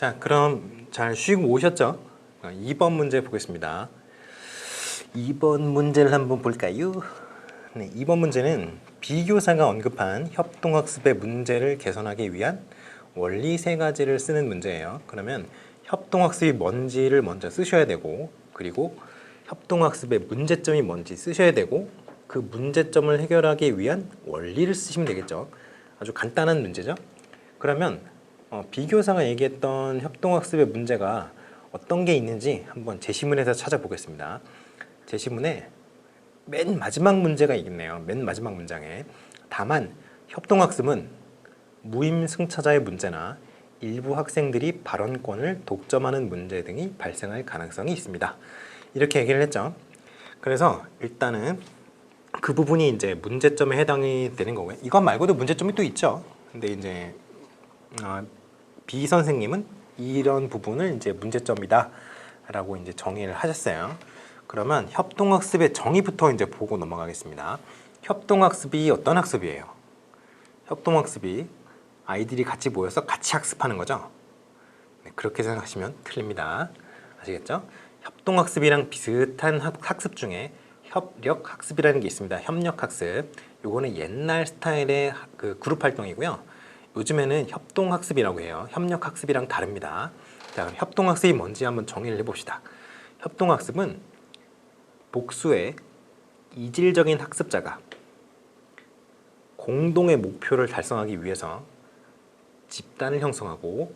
자, 그럼 잘 쉬고 오셨죠? 2번 문제 보겠습니다. 2번 문제를 한번 볼까요? 네, 2번 문제는 비교사가 언급한 협동학습의 문제를 개선하기 위한 원리 세 가지를 쓰는 문제예요. 그러면 협동학습이 뭔지를 먼저 쓰셔야 되고, 그리고 협동학습의 문제점이 뭔지 쓰셔야 되고, 그 문제점을 해결하기 위한 원리를 쓰시면 되겠죠. 아주 간단한 문제죠. 그러면 비교사가 얘기했던 협동학습의 문제가 어떤 게 있는지 한번 제시문에서 찾아보겠습니다. 제시문에 맨 마지막 문제가 있네요. 맨 마지막 문장에. 다만 협동학습은 무임승차자의 문제나 일부 학생들이 발언권을 독점하는 문제 등이 발생할 가능성이 있습니다. 이렇게 얘기를 했죠. 그래서 일단은 그 부분이 이제 문제점에 해당이 되는 거고요. 이것 말고도 문제점이 또 있죠. 근데 이제 B 선생님은 이런 부분을 이제 문제점이다 라고 이제 정의를 하셨어요. 그러면 협동학습의 정의부터 이제 보고 넘어가겠습니다. 협동학습이 어떤 학습이에요? 협동학습이 아이들이 같이 모여서 같이 학습하는 거죠. 네, 그렇게 생각하시면 틀립니다. 아시겠죠? 협동학습이랑 비슷한 학습 중에 협력학습이라는 게 있습니다. 협력학습. 요거는 옛날 스타일의 그 그룹 활동이고요. 요즘에는 협동학습이라고 해요. 협력학습이랑 다릅니다. 자, 그럼 협동학습이 뭔지 한번 정의를 해봅시다. 협동학습은 복수의 이질적인 학습자가 공동의 목표를 달성하기 위해서 집단을 형성하고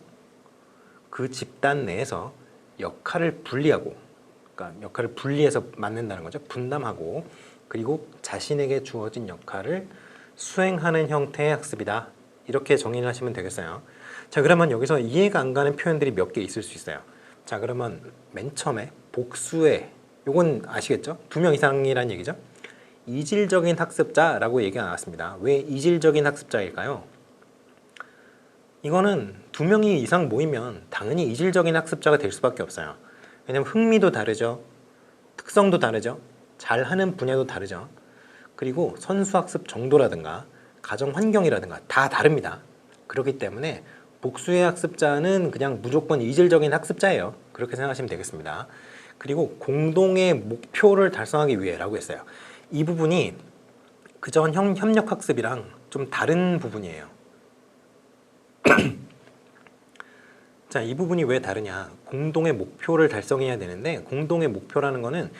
그 집단 내에서 역할을 분리하고, 그러니까 역할을 분리해서 만든다는 거죠. 분담하고, 그리고 자신에게 주어진 역할을 수행하는 형태의 학습이다. 이렇게 정의를 하시면 되겠어요. 자, 그러면 여기서 이해가 안 가는 표현들이 몇 개 있을 수 있어요. 자, 그러면 맨 처음에 복수의, 요건 아시겠죠? 2명 이상이라는 얘기죠. 이질적인 학습자라고 얘기가 나왔습니다. 왜 이질적인 학습자일까요? 이거는 2명이 이상 모이면 당연히 이질적인 학습자가 될 수밖에 없어요. 왜냐면 흥미도 다르죠. 특성도 다르죠. 잘하는 분야도 다르죠. 그리고 선수학습 정도라든가 가정 환경이라든가 다 다릅니다. 그렇기 때문에 복수의 학습자는 그냥 무조건 이질적인 학습자예요. 그렇게 생각하시면 되겠습니다. 그리고 공동의 목표를 달성하기 위해라고 했어요. 이 부분이 그전 협력학습이랑 좀 다른 부분이에요. 자, 이 부분이 왜 다르냐? 공동의 목표를 달성해야 되는데, 공동의 목표라는 거는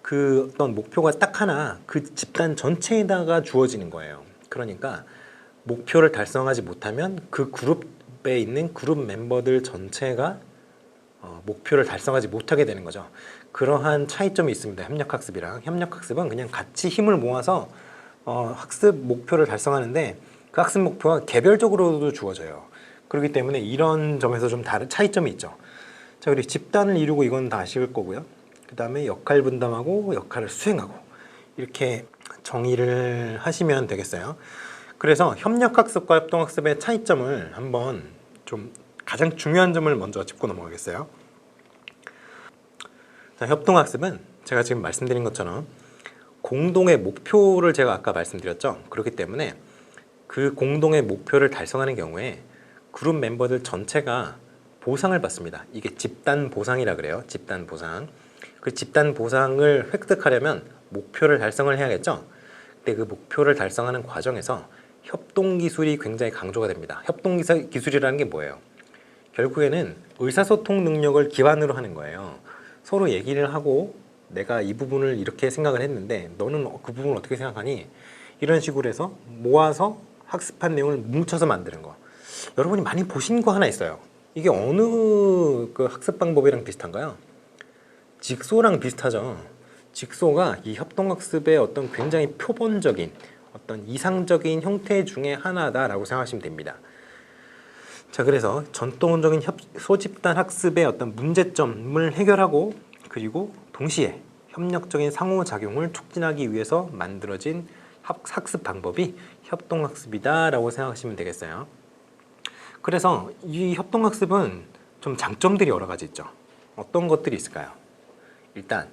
그 어떤 목표가 딱 하나 그 집단 전체에다가 주어지는 거예요. 그러니까 목표를 달성하지 못하면 그 그룹에 있는 그룹 멤버들 전체가 목표를 달성하지 못하게 되는 거죠. 그러한 차이점이 있습니다. 협력학습이랑. 협력학습은 그냥 같이 힘을 모아서 학습 목표를 달성하는데, 그 학습 목표가 개별적으로도 주어져요. 그렇기 때문에 이런 점에서 좀 다른 차이점이 있죠. 자, 그리고 집단을 이루고, 이건 다 아실 거고요. 그 다음에 역할 분담하고 역할을 수행하고, 이렇게 정의를 하시면 되겠어요. 그래서 협력학습과 협동학습의 차이점을 한번 좀 가장 중요한 점을 먼저 짚고 넘어가겠어요. 자, 협동학습은 제가 지금 말씀드린 것처럼 공동의 목표를 제가 아까 말씀드렸죠. 그렇기 때문에 그 공동의 목표를 달성하는 경우에 그룹 멤버들 전체가 보상을 받습니다. 이게 집단 보상이라 그래요. 집단 보상. 그 집단 보상을 획득하려면 목표를 달성을 해야겠죠. 근데 그 목표를 달성하는 과정에서 협동 기술이 굉장히 강조가 됩니다. 협동 기술이라는 게 뭐예요? 결국에는 의사소통 능력을 기반으로 하는 거예요. 서로 얘기를 하고, 내가 이 부분을 이렇게 생각을 했는데 너는 그 부분을 어떻게 생각하니? 이런 식으로 해서 모아서 학습한 내용을 뭉쳐서 만드는 거. 여러분이 많이 보신 거 하나 있어요. 이게 어느 그 학습 방법이랑 비슷한가요? 직소랑 비슷하죠. 직소가 이 협동학습의 어떤 굉장히 표본적인, 어떤 이상적인 형태 중에 하나다라고 생각하시면 됩니다. 자, 그래서 전통적인 소집단 학습의 어떤 문제점을 해결하고, 그리고 동시에 협력적인 상호작용을 촉진하기 위해서 만들어진 학습 방법이 협동학습이다라고 생각하시면 되겠어요. 그래서 이 협동학습은 좀 장점들이 여러 가지 있죠. 어떤 것들이 있을까요? 일단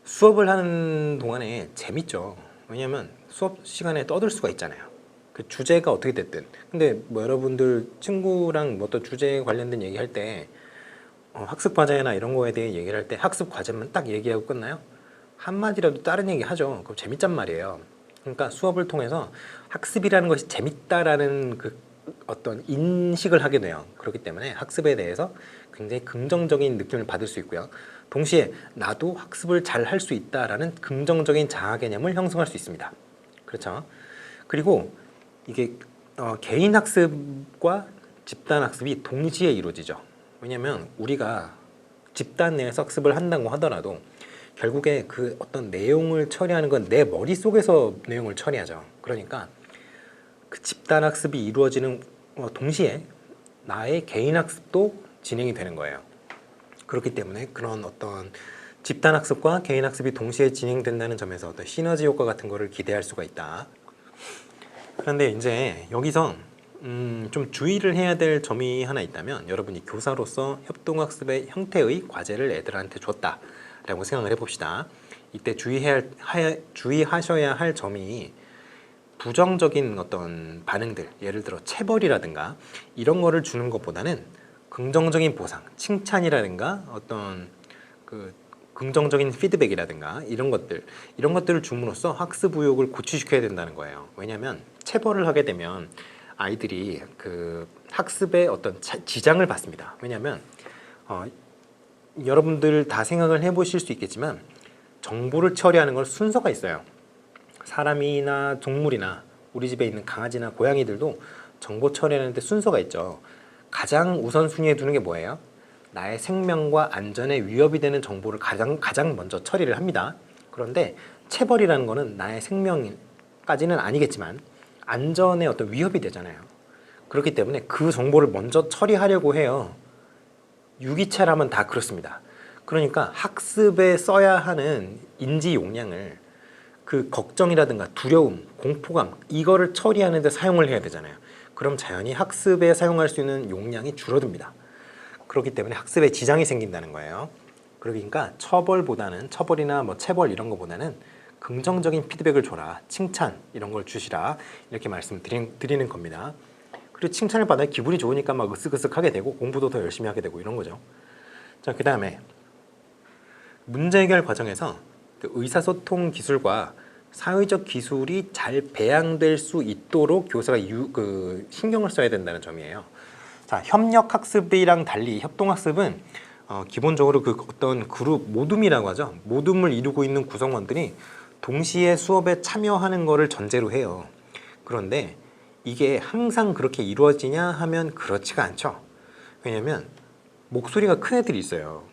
수업을 하는 동안에 재밌죠. 왜냐하면 수업 시간에 떠들 수가 있잖아요. 그 주제가 어떻게 됐든. 근데 뭐 여러분들 친구랑 뭐 또 주제에 관련된 얘기할 때 학습 과제나 이런 거에 대해 얘기를 할 때 학습 과제만 딱 얘기하고 끝나요? 한마디라도 다른 얘기 하죠. 그럼 재밌단 말이에요. 그러니까 수업을 통해서 학습이라는 것이 재밌다라는 그 어떤 인식을 하게 돼요. 그렇기 때문에 학습에 대해서 굉장히 긍정적인 느낌을 받을 수 있고요. 동시에 나도 학습을 잘 할 수 있다라는 긍정적인 자아 개념을 형성할 수 있습니다. 그렇죠? 그리고 이게 개인 학습과 집단 학습이 동시에 이루어지죠. 왜냐하면 우리가 집단 내에서 학습을 한다고 하더라도 결국에 그 어떤 내용을 처리하는 건 내 머릿속에서 내용을 처리하죠. 그러니까 그 집단 학습이 이루어지는 동시에 나의 개인 학습도 진행이 되는 거예요. 그렇기 때문에 그런 어떤 집단 학습과 개인 학습이 동시에 진행된다는 점에서 어떤 시너지 효과 같은 거를 기대할 수가 있다. 그런데 이제 여기서 좀 주의를 해야 될 점이 하나 있다면, 여러분이 교사로서 협동학습의 형태의 과제를 애들한테 줬다라고 생각을 해봅시다. 이때 주의하셔야 할 점이 부정적인 어떤 반응들, 예를 들어 체벌이라든가 이런 거를 주는 것보다는 긍정적인 보상, 칭찬이라든가 어떤 그 긍정적인 피드백이라든가 이런 것들을 줌으로써 학습 의욕을 고취시켜야 된다는 거예요. 왜냐하면 체벌을 하게 되면 아이들이 그 학습에 어떤 지장을 받습니다. 왜냐하면 여러분들 다 생각을 해보실 수 있겠지만 정보를 처리하는 건 순서가 있어요. 사람이나 동물이나 우리 집에 있는 강아지나 고양이들도 정보 처리하는데 순서가 있죠. 가장 우선순위에 두는 게 뭐예요? 나의 생명과 안전에 위협이 되는 정보를 가장 먼저 처리를 합니다. 그런데 체벌이라는 거는 나의 생명까지는 아니겠지만 안전에 어떤 위협이 되잖아요. 그렇기 때문에 그 정보를 먼저 처리하려고 해요. 유기체라면 다 그렇습니다. 그러니까 학습에 써야 하는 인지 용량을 그 걱정이라든가 두려움, 공포감 이거를 처리하는 데 사용을 해야 되잖아요. 그럼 자연히 학습에 사용할 수 있는 용량이 줄어듭니다. 그렇기 때문에 학습에 지장이 생긴다는 거예요. 그러니까 처벌이나 뭐 체벌 이런 거보다는 긍정적인 피드백을 줘라, 칭찬 이런 걸 주시라, 이렇게 말씀을 드리는 겁니다. 그리고 칭찬을 받아야 기분이 좋으니까 막 으쓱으쓱하게 되고 공부도 더 열심히 하게 되고 이런 거죠. 자, 그 다음에 문제 해결 과정에서 그 의사소통 기술과 사회적 기술이 잘 배양될 수 있도록 교사가 신경을 써야 된다는 점이에요. 자, 협력학습이랑 달리 협동학습은 기본적으로 그 어떤 그룹 모둠이라고 하죠. 모둠을 이루고 있는 구성원들이 동시에 수업에 참여하는 것을 전제로 해요. 그런데 이게 항상 그렇게 이루어지냐 하면 그렇지가 않죠. 왜냐하면 목소리가 큰 애들이 있어요.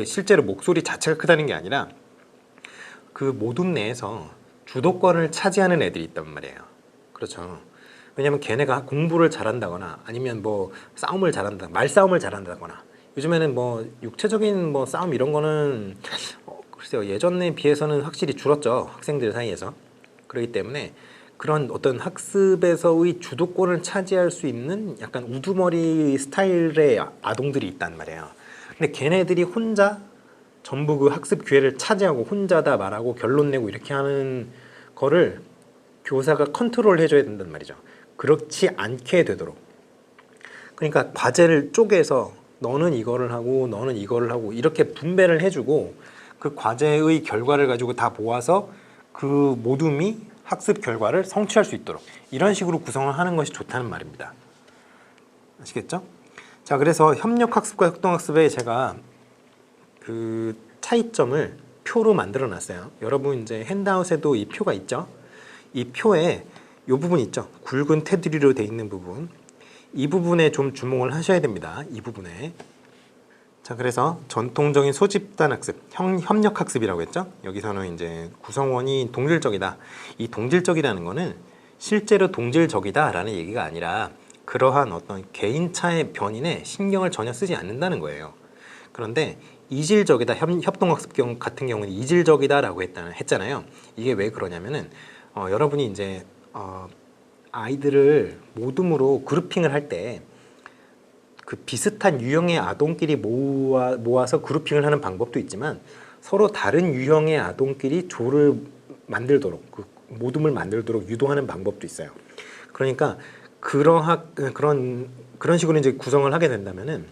실제로 목소리 자체가 크다는 게 아니라 그 모둠 내에서 주도권을 차지하는 애들이 있단 말이에요. 그렇죠. 왜냐면 걔네가 공부를 잘한다거나 아니면 뭐 말싸움을 잘한다거나, 요즘에는 뭐 육체적인 뭐 싸움 이런 거는 글쎄요, 예전에 비해서는 확실히 줄었죠, 학생들 사이에서. 그렇기 때문에 그런 어떤 학습에서의 주도권을 차지할 수 있는 약간 우두머리 스타일의 아동들이 있단 말이에요. 근데 걔네들이 혼자 전부 그 학습 기회를 차지하고 혼자다 말하고 결론 내고 이렇게 하는 거를 교사가 컨트롤 해줘야 된단 말이죠. 그렇지 않게 되도록. 그러니까 과제를 쪼개서 너는 이거를 하고 너는 이거를 하고 이렇게 분배를 해주고 그 과제의 결과를 가지고 다 모아서 그 모둠이 학습 결과를 성취할 수 있도록 이런 식으로 구성을 하는 것이 좋다는 말입니다. 아시겠죠? 자, 그래서 협력학습과 협동학습에 제가 그 차이점을 표로 만들어 놨어요. 여러분 이제 핸드아웃에도 이 표가 있죠? 이 표에 이 부분 있죠? 굵은 테두리로 돼 있는 부분, 이 부분에 좀 주목을 하셔야 됩니다. 이 부분에. 자, 그래서 전통적인 소집단 학습, 협력학습이라고 했죠? 여기서는 이제 구성원이 동질적이다. 이 동질적이라는 거는 실제로 동질적이다라는 얘기가 아니라 그러한 어떤 개인차의 변인에 신경을 전혀 쓰지 않는다는 거예요. 그런데 이질적이다, 협동학습 같은 경우는 이질적이다라고 했잖아요. 이게 왜 그러냐면은 여러분이 이제 아이들을 모둠으로 그룹핑을 할 때 그 비슷한 유형의 아동끼리 모아서 그룹핑을 하는 방법도 있지만 서로 다른 유형의 아동끼리 조를 만들도록 모둠을 만들도록 유도하는 방법도 있어요. 그러니까 그런 식으로 이제 구성을 하게 된다면은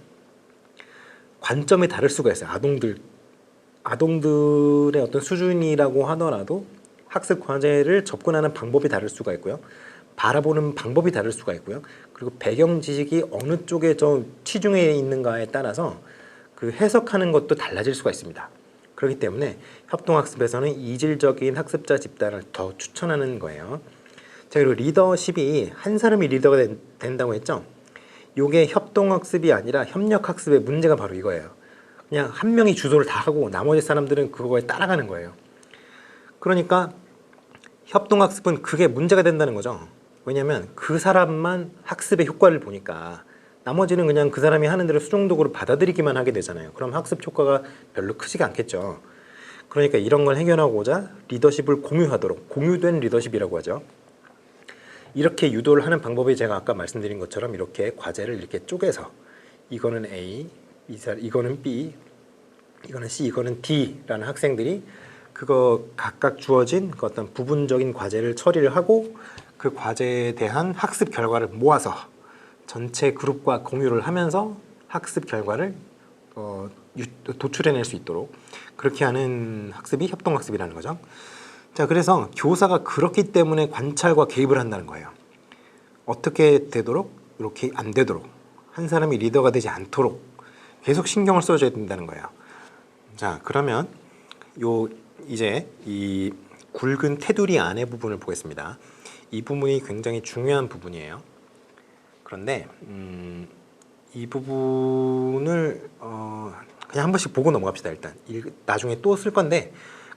관점이 다를 수가 있어요. 아동들의 어떤 수준이라고 하더라도 학습 과제를 접근하는 방법이 다를 수가 있고요. 바라보는 방법이 다를 수가 있고요. 그리고 배경 지식이 어느 쪽에 좀 치중해 있는가에 따라서 그 해석하는 것도 달라질 수가 있습니다. 그렇기 때문에 협동학습에서는 이질적인 학습자 집단을 더 추천하는 거예요. 자, 그리고 리더십이 한 사람이 리더가 된다고 했죠. 이게 협동학습이 아니라 협력학습의 문제가 바로 이거예요. 그냥 한 명이 주도를 다 하고 나머지 사람들은 그거에 따라가는 거예요. 그러니까 협동학습은 그게 문제가 된다는 거죠. 왜냐하면 그 사람만 학습의 효과를 보니까 나머지는 그냥 그 사람이 하는 대로 수동적으로 받아들이기만 하게 되잖아요. 그럼 학습 효과가 별로 크지가 않겠죠. 그러니까 이런 걸 해결하고자 리더십을 공유하도록, 공유된 리더십이라고 하죠. 이렇게 유도를 하는 방법이 제가 아까 말씀드린 것처럼 이렇게 과제를 이렇게 쪼개서 이거는 A, 이거는 B, 이거는 C, 이거는 D라는 학생들이 그거 각각 주어진 그 어떤 부분적인 과제를 처리를 하고 그 과제에 대한 학습 결과를 모아서 전체 그룹과 공유를 하면서 학습 결과를 도출해낼 수 있도록 그렇게 하는 학습이 협동학습이라는 거죠. 자, 그래서 교사가 그렇기 때문에 관찰과 개입을 한다는 거예요. 어떻게 되도록, 이렇게 안 되도록, 한 사람이 리더가 되지 않도록 계속 신경을 써줘야 된다는 거예요. 자, 그러면 이제 이 굵은 테두리 안의 부분을 보겠습니다. 이 부분이 굉장히 중요한 부분이에요. 그런데 이 부분을 그냥 한 번씩 보고 넘어갑시다. 일단 나중에 또 쓸 건데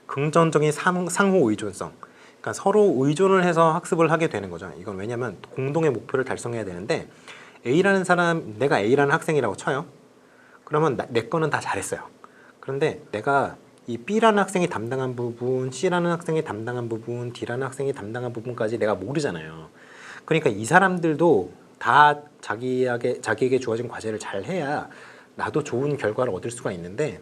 긍정적인 상호 의존성, 그러니까 서로 의존을 해서 학습을 하게 되는 거죠. 이건 왜냐하면 공동의 목표를 달성해야 되는데 내가 A라는 학생이라고 쳐요. 그러면 내 거는 다 잘했어요. 그런데 내가 이 B라는 학생이 담당한 부분, C라는 학생이 담당한 부분, D라는 학생이 담당한 부분까지 내가 모르잖아요. 그러니까 이 사람들도 다 자기에게 주어진 과제를 잘 해야 나도 좋은 결과를 얻을 수가 있는데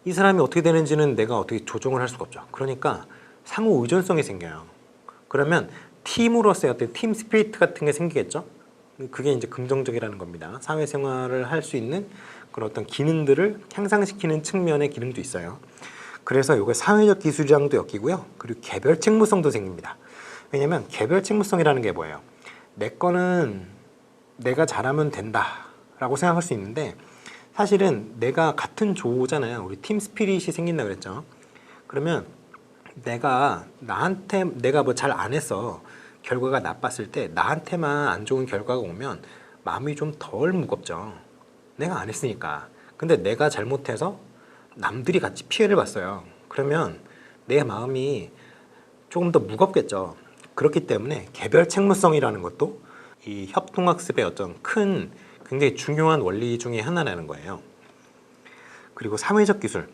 이 사람이 어떻게 되는지는 내가 어떻게 조정을 할 수가 없죠. 그러니까 상호 의존성이 생겨요. 그러면 팀으로서의 어떤 팀 스피리트 같은 게 생기겠죠. 그게 이제 긍정적이라는 겁니다. 사회생활을 할 수 있는 그런 어떤 기능들을 향상시키는 측면의 기능도 있어요. 그래서 이게 사회적 기술이랑도 엮이고요. 그리고 개별 책무성도 생깁니다. 왜냐면 개별 책무성이라는 게 뭐예요? 내 거는 내가 잘하면 된다라고 생각할 수 있는데 사실은 내가 같은 조잖아요. 우리 팀 스피릿이 생긴다 그랬죠. 그러면 내가 뭐 잘 안 했어. 결과가 나빴을 때 나한테만 안 좋은 결과가 오면 마음이 좀 덜 무겁죠. 내가 안 했으니까. 근데 내가 잘못해서 남들이 같이 피해를 봤어요. 그러면 내 마음이 조금 더 무겁겠죠. 그렇기 때문에 개별 책무성이라는 것도 이 협동학습의 어떤 큰 굉장히 중요한 원리 중에 하나라는 거예요. 그리고 사회적 기술.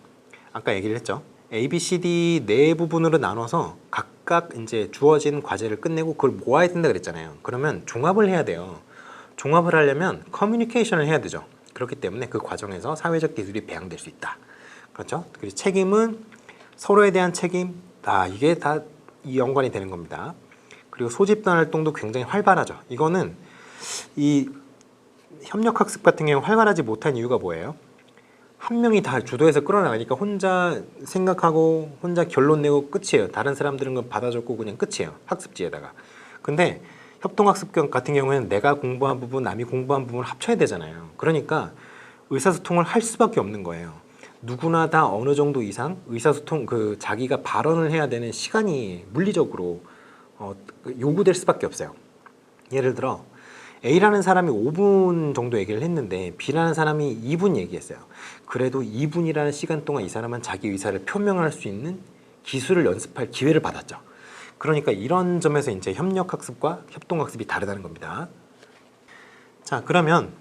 아까 얘기를 했죠. A, B, C, D 네 부분으로 나눠서 각각 이제 주어진 과제를 끝내고 그걸 모아야 된다 그랬잖아요. 그러면 종합을 해야 돼요. 종합을 하려면 커뮤니케이션을 해야 되죠. 그렇기 때문에 그 과정에서 사회적 기술이 배양될 수 있다. 그렇죠? 그리고 책임은 서로에 대한 책임, 이게 다 이 연관이 되는 겁니다. 그리고 소집단 활동도 굉장히 활발하죠. 이거는 이 협력학습 같은 경우 활발하지 못한 이유가 뭐예요? 한 명이 다 주도해서 끌어나가니까 혼자 생각하고 혼자 결론 내고 끝이에요. 다른 사람들은 건 받아줬고 그냥 끝이에요. 학습지에다가. 근데 협동학습 같은 경우에는 내가 공부한 부분, 남이 공부한 부분을 합쳐야 되잖아요. 그러니까 의사소통을 할 수밖에 없는 거예요. 누구나 다 어느 정도 이상 의사소통, 자기가 발언을 해야 되는 시간이 물리적으로 요구될 수밖에 없어요. 예를 들어 A라는 사람이 5분 정도 얘기를 했는데 B라는 사람이 2분 얘기했어요. 그래도 2분이라는 시간 동안 이 사람은 자기 의사를 표명할 수 있는 기술을 연습할 기회를 받았죠. 그러니까 이런 점에서 이제 협력학습과 협동학습이 다르다는 겁니다. 자, 그러면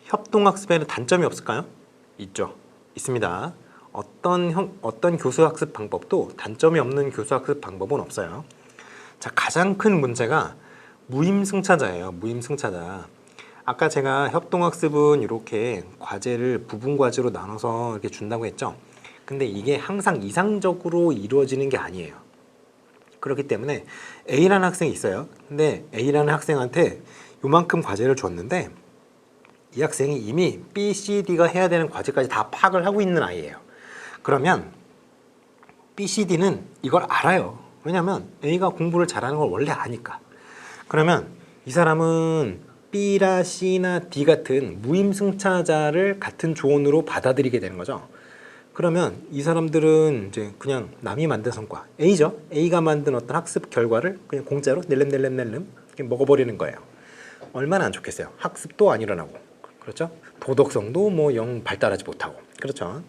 협동학습에는 단점이 없을까요? 있죠. 있습니다. 어떤 교수학습 방법도 단점이 없는 교수학습 방법은 없어요. 자, 가장 큰 문제가 무임승차자예요. 무임승차자. 아까 제가 협동학습은 이렇게 과제를 부분 과제로 나눠서 이렇게 준다고 했죠. 근데 이게 항상 이상적으로 이루어지는 게 아니에요. 그렇기 때문에 A라는 학생이 있어요. 근데 A라는 학생한테 요만큼 과제를 줬는데 이 학생이 이미 B, C, D가 해야 되는 과제까지 다 파악을 하고 있는 아이예요. 그러면 B, C, D는 이걸 알아요. 왜냐면 A가 공부를 잘하는 걸 원래 아니까. 그러면 이 사람은 B나 C나 D 같은 무임승차자를 같은 조언으로 받아들이게 되는 거죠. 그러면 이 사람들은 이제 그냥 남이 만든 성과 A죠. A가 만든 어떤 학습 결과를 그냥 공짜로 낼름낼름낼름 먹어버리는 거예요. 얼마나 안 좋겠어요. 학습도 안 일어나고, 그렇죠? 도덕성도 뭐 영 발달하지 못하고, 그렇죠?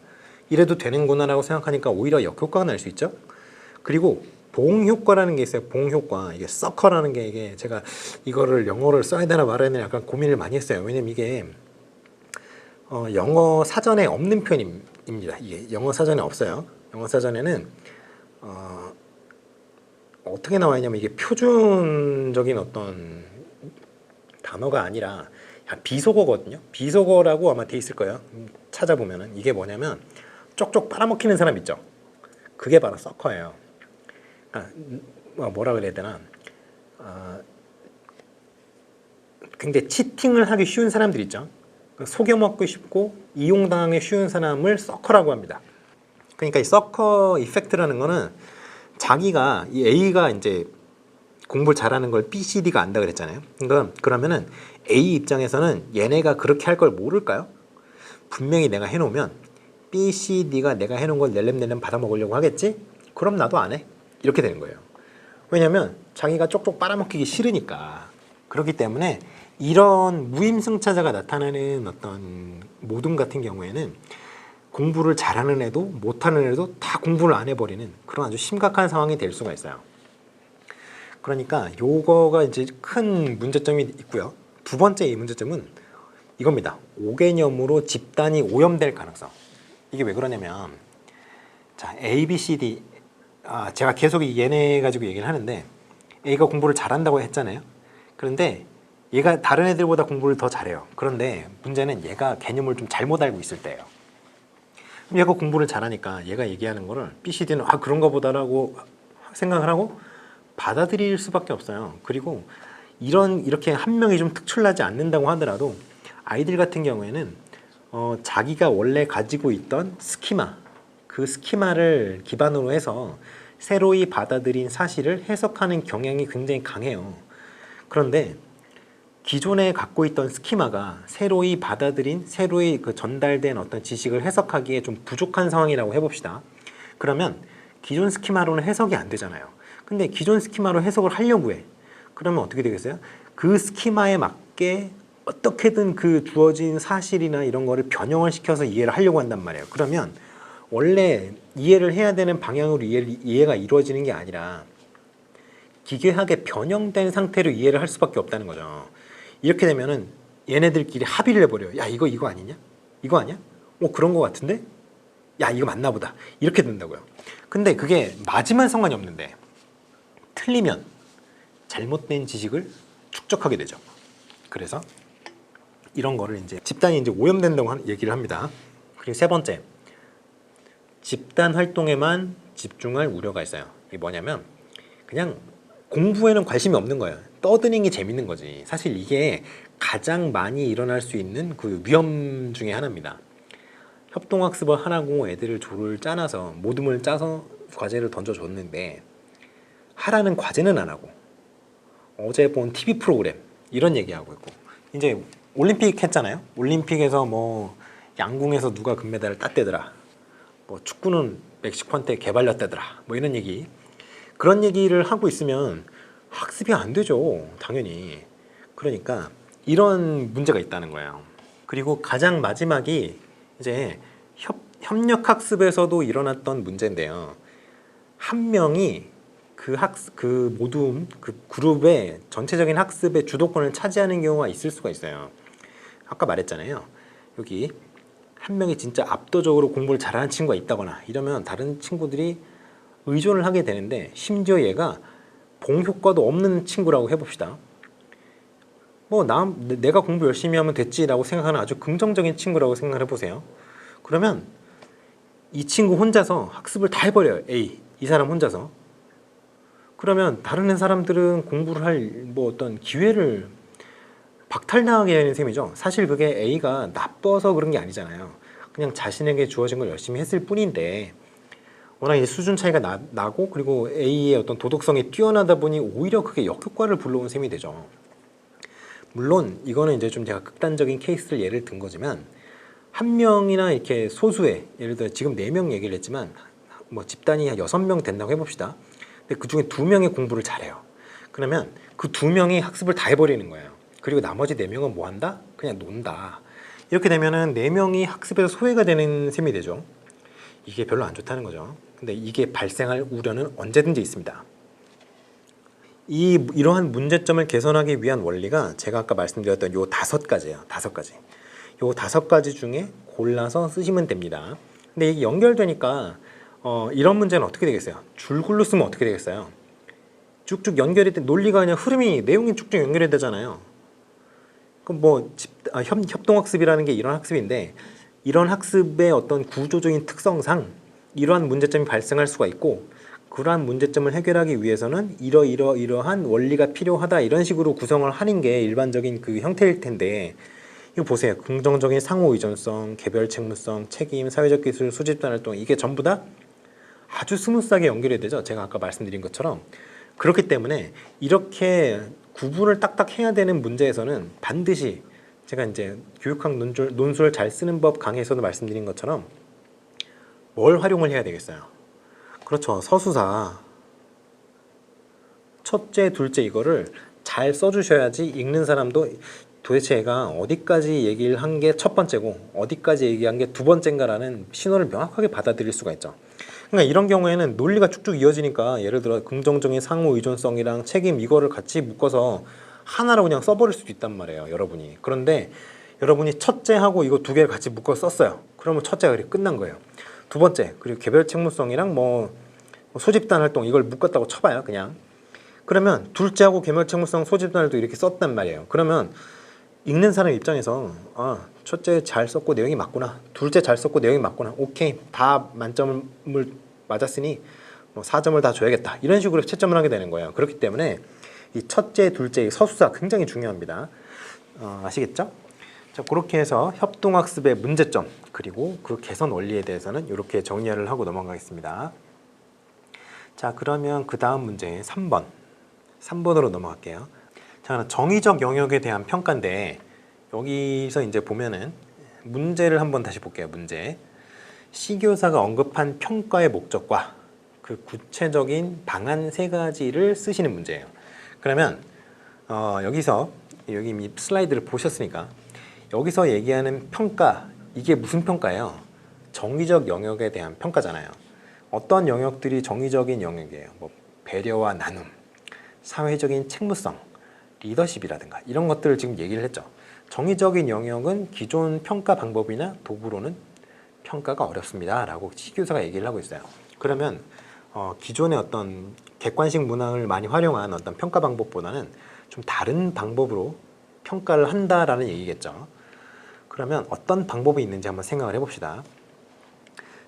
이래도 되는구나라고 생각하니까 오히려 역효과가 날 수 있죠. 그리고 봉효과라는 게 있어요. 봉효과. 이게 서커라는 게, 이게 제가 이거를 영어를 써야 되나 말아야 되나 약간 고민을 많이 했어요. 왜냐면 이게 영어 사전에 없는 표현입니다. 이게 영어 사전에 없어요. 영어 사전에는 어떻게 나와 있냐면 이게 표준적인 어떤 단어가 아니라 비속어거든요. 비속어라고 아마 돼 있을 거예요. 찾아보면은 이게 뭐냐면 쪽쪽 빨아먹히는 사람 있죠. 그게 바로 서커예요. 뭐라 그래야 되나? 굉장히 치팅을 하기 쉬운 사람들 있죠. 속여먹기 쉽고 이용당하기 쉬운 사람을 서커라고 합니다. 그러니까 이 서커 이펙트라는 거는 자기가 이 A가 이제 공부를 잘하는 걸 B, C, D가 안다 그랬잖아요. 그러니까 그러면은 A 입장에서는 얘네가 그렇게 할 걸 모를까요? 분명히 내가 해놓으면 B, C, D가 내가 해놓은 걸 낼름낼름 받아먹으려고 하겠지? 그럼 나도 안 해. 이렇게 되는 거예요. 왜냐면 자기가 쪽쪽 빨아먹히기 싫으니까. 그렇기 때문에 이런 무임승차자가 나타나는 어떤 모둠 같은 경우에는 공부를 잘하는 애도 못하는 애도 다 공부를 안 해버리는 그런 아주 심각한 상황이 될 수가 있어요. 그러니까 요거가 이제 큰 문제점이 있고요. 두 번째 이 문제점은 이겁니다. 5개념으로 집단이 오염될 가능성. 이게 왜 그러냐면 자, A, B, C, D 제가 계속 얘네 가지고 얘기를 하는데 A가 공부를 잘한다고 했잖아요. 그런데 얘가 다른 애들보다 공부를 더 잘해요. 그런데 문제는 얘가 개념을 좀 잘못 알고 있을 때예요. 얘가 공부를 잘하니까 얘가 얘기하는 거를 B, C, D는 그런가 보다라고 생각을 하고 받아들일 수밖에 없어요. 그리고 이렇게 한 명이 좀 특출나지 않는다고 하더라도 아이들 같은 경우에는 자기가 원래 가지고 있던 스키마, 그 스키마를 기반으로 해서 새로이 받아들인 사실을 해석하는 경향이 굉장히 강해요. 그런데 기존에 갖고 있던 스키마가 새로이 받아들인, 새로이 그 전달된 어떤 지식을 해석하기에 좀 부족한 상황이라고 해봅시다. 그러면 기존 스키마로는 해석이 안 되잖아요. 근데 기존 스키마로 해석을 하려고 해. 그러면 어떻게 되겠어요? 그 스키마에 맞게 어떻게든 그 주어진 사실이나 이런 거를 변형을 시켜서 이해를 하려고 한단 말이에요. 그러면 원래 이해를 해야 되는 방향으로 이해가 이루어지는 게 아니라 기괴하게 변형된 상태로 이해를 할 수밖에 없다는 거죠. 이렇게 되면은 얘네들끼리 합의를 해버려요. 야, 이거 아니냐? 이거 아니야? 그런 거 같은데? 야, 이거 맞나 보다. 이렇게 된다고요. 근데 그게 맞으면 상관이 없는데 틀리면 잘못된 지식을 축적하게 되죠. 그래서 이런 거를 이제 집단이 이제 오염된다고 얘기를 합니다. 그리고 세 번째, 집단 활동에만 집중할 우려가 있어요. 이게 뭐냐면 그냥 공부에는 관심이 없는 거예요. 떠드는 게 재밌는 거지. 사실 이게 가장 많이 일어날 수 있는 그 위험 중에 하나입니다. 협동학습을 하라고 애들을 조를 짜놔서 모둠을 짜서 과제를 던져줬는데 하라는 과제는 안 하고 어제 본 TV 프로그램 이런 얘기하고 있고, 이제 올림픽 했잖아요. 올림픽에서 뭐 양궁에서 누가 금메달을 땄대더라, 뭐 축구는 멕시코한테 개발렸다더라, 뭐 이런 얘기, 그런 얘기를 하고 있으면 학습이 안 되죠, 당연히. 그러니까 이런 문제가 있다는 거예요. 그리고 가장 마지막이 이제 협력학습에서도 일어났던 문제인데요. 한 명이 그 모둠, 그 그룹의 전체적인 학습의 주도권을 차지하는 경우가 있을 수가 있어요. 아까 말했잖아요. 여기 한 명이 진짜 압도적으로 공부를 잘하는 친구가 있다거나 이러면 다른 친구들이 의존을 하게 되는데, 심지어 얘가 봉효과도 없는 친구라고 해봅시다. 내가 공부 열심히 하면 됐지라고 생각하는 아주 긍정적인 친구라고 생각을 해보세요. 그러면 이 친구 혼자서 학습을 다 해버려요. 이 사람 혼자서. 그러면 다른 사람들은 공부를 할 뭐 어떤 기회를 박탈당하게 되는 셈이죠. 사실 그게 A가 나빠서 그런 게 아니잖아요. 그냥 자신에게 주어진 걸 열심히 했을 뿐인데 워낙 이제 수준 차이가 나고 그리고 A의 어떤 도덕성이 뛰어나다 보니 오히려 그게 역효과를 불러온 셈이 되죠. 물론 이거는 이제 좀 제가 극단적인 케이스를 예를 든 거지만 한 명이나 이렇게 소수의 예를 들어 지금 4명 얘기를 했지만 뭐 집단이 한 6명 된다고 해봅시다. 근데 그 중에 2명이 공부를 잘해요. 그러면 그 2명이 학습을 다 해버리는 거예요. 그리고 나머지 4명은 뭐 한다? 그냥 논다. 이렇게 되면은 4명이 학습에서 소외가 되는 셈이 되죠. 이게 별로 안 좋다는 거죠. 근데 이게 발생할 우려는 언제든지 있습니다. 이러한 문제점을 개선하기 위한 원리가 제가 아까 말씀드렸던 요 5가지예요. 5가지. 요 5가지 중에 골라서 쓰시면 됩니다. 근데 이게 연결되니까 이런 문제는 어떻게 되겠어요? 줄글로 쓰면 어떻게 되겠어요? 쭉쭉 연결이 돼 논리가 그냥 흐름이 내용이 쭉쭉 연결이 되잖아요. 그럼 뭐 협동학습이라는 게 이런 학습인데 이런 학습의 어떤 구조적인 특성상 이러한 문제점이 발생할 수가 있고 그러한 문제점을 해결하기 위해서는 이러한 원리가 필요하다 이런 식으로 구성을 하는 게 일반적인 그 형태일 텐데 이거 보세요. 긍정적인 상호 의존성, 개별 책무성, 책임, 사회적 기술, 수집단 활동 이게 전부 다 아주 스무스하게 연결이 되죠. 제가 아까 말씀드린 것처럼 그렇기 때문에 이렇게 구분을 딱딱 해야 되는 문제에서는 반드시 제가 이제 교육학 논술 잘 쓰는 법 강의에서도 말씀드린 것처럼 뭘 활용을 해야 되겠어요? 그렇죠. 서술사 첫째, 둘째 이거를 잘 써주셔야지 읽는 사람도 도대체 얘가 어디까지 얘기를 한 게 첫 번째고 어디까지 얘기한 게 두 번째인가라는 신호를 명확하게 받아들일 수가 있죠. 그러니까 이런 경우에는 논리가 쭉쭉 이어지니까 예를 들어 긍정적인 상호 의존성이랑 책임 이거를 같이 묶어서 하나로 그냥 써버릴 수도 있단 말이에요. 여러분이. 그런데 여러분이 첫째하고 이거 2개를 같이 묶어 썼어요. 그러면 첫째가 이렇게 끝난 거예요. 두 번째 그리고 개별 책무성이랑 뭐 소집단 활동 이걸 묶었다고 쳐봐요. 그냥. 그러면 둘째하고 개별 책무성 소집단을 또 이렇게 썼단 말이에요. 그러면 읽는 사람 입장에서 아 첫째 잘 썼고 내용이 맞구나 둘째 잘 썼고 내용이 맞구나 오케이 다 만점을 맞았으니 뭐 4점을 다 줘야겠다 이런 식으로 채점을 하게 되는 거예요. 그렇기 때문에 이 첫째 둘째 서술사 굉장히 중요합니다. 아시겠죠? 자 그렇게 해서 협동학습의 문제점 그리고 그 개선 원리에 대해서는 이렇게 정리를 하고 넘어가겠습니다. 자 그러면 그 다음 문제 3번으로 넘어갈게요. 자, 정의적 영역에 대한 평가인데 여기서 이제 보면은 문제를 한번 다시 볼게요. 문제. 시교사가 언급한 평가의 목적과 그 구체적인 방안 3가지를 쓰시는 문제예요. 그러면 여기서 여기 이미 슬라이드를 보셨으니까 여기서 얘기하는 평가 이게 무슨 평가예요? 정의적 영역에 대한 평가잖아요. 어떤 영역들이 정의적인 영역이에요? 뭐 배려와 나눔, 사회적인 책무성, 리더십이라든가 이런 것들을 지금 얘기를 했죠. 정의적인 영역은 기존 평가 방법이나 도구로는 평가가 어렵습니다 라고 시교사가 얘기를 하고 있어요. 그러면 기존의 어떤 객관식 문항을 많이 활용한 어떤 평가 방법보다는 좀 다른 방법으로 평가를 한다라는 얘기겠죠. 그러면 어떤 방법이 있는지 한번 생각을 해봅시다.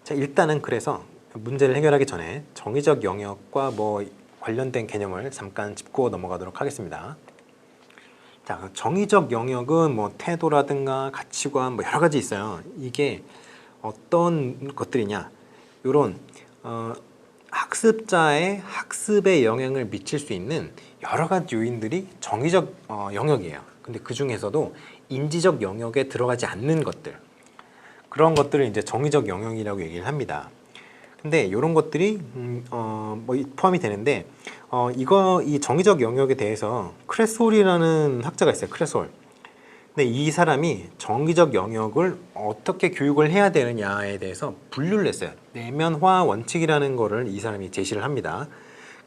자, 일단은 그래서 문제를 해결하기 전에 정의적 영역과 뭐 관련된 개념을 잠깐 짚고 넘어가도록 하겠습니다. 자, 정의적 영역은 뭐 태도라든가 가치관 뭐 여러 가지 있어요. 이게 어떤 것들이냐? 이런 학습자의 학습에 영향을 미칠 수 있는 여러 가지 요인들이 정의적 영역이에요. 근데 그 중에서도 인지적 영역에 들어가지 않는 것들 그런 것들을 이제 정의적 영역이라고 얘기를 합니다. 근데 이런 것들이 뭐 포함이 되는데 이 정의적 영역에 대해서 크레솔이라는 학자가 있어요. 크레솔. 근데 이 사람이 정의적 영역을 어떻게 교육을 해야 되느냐에 대해서 분류를 했어요. 내면화 원칙이라는 거를 이 사람이 제시를 합니다.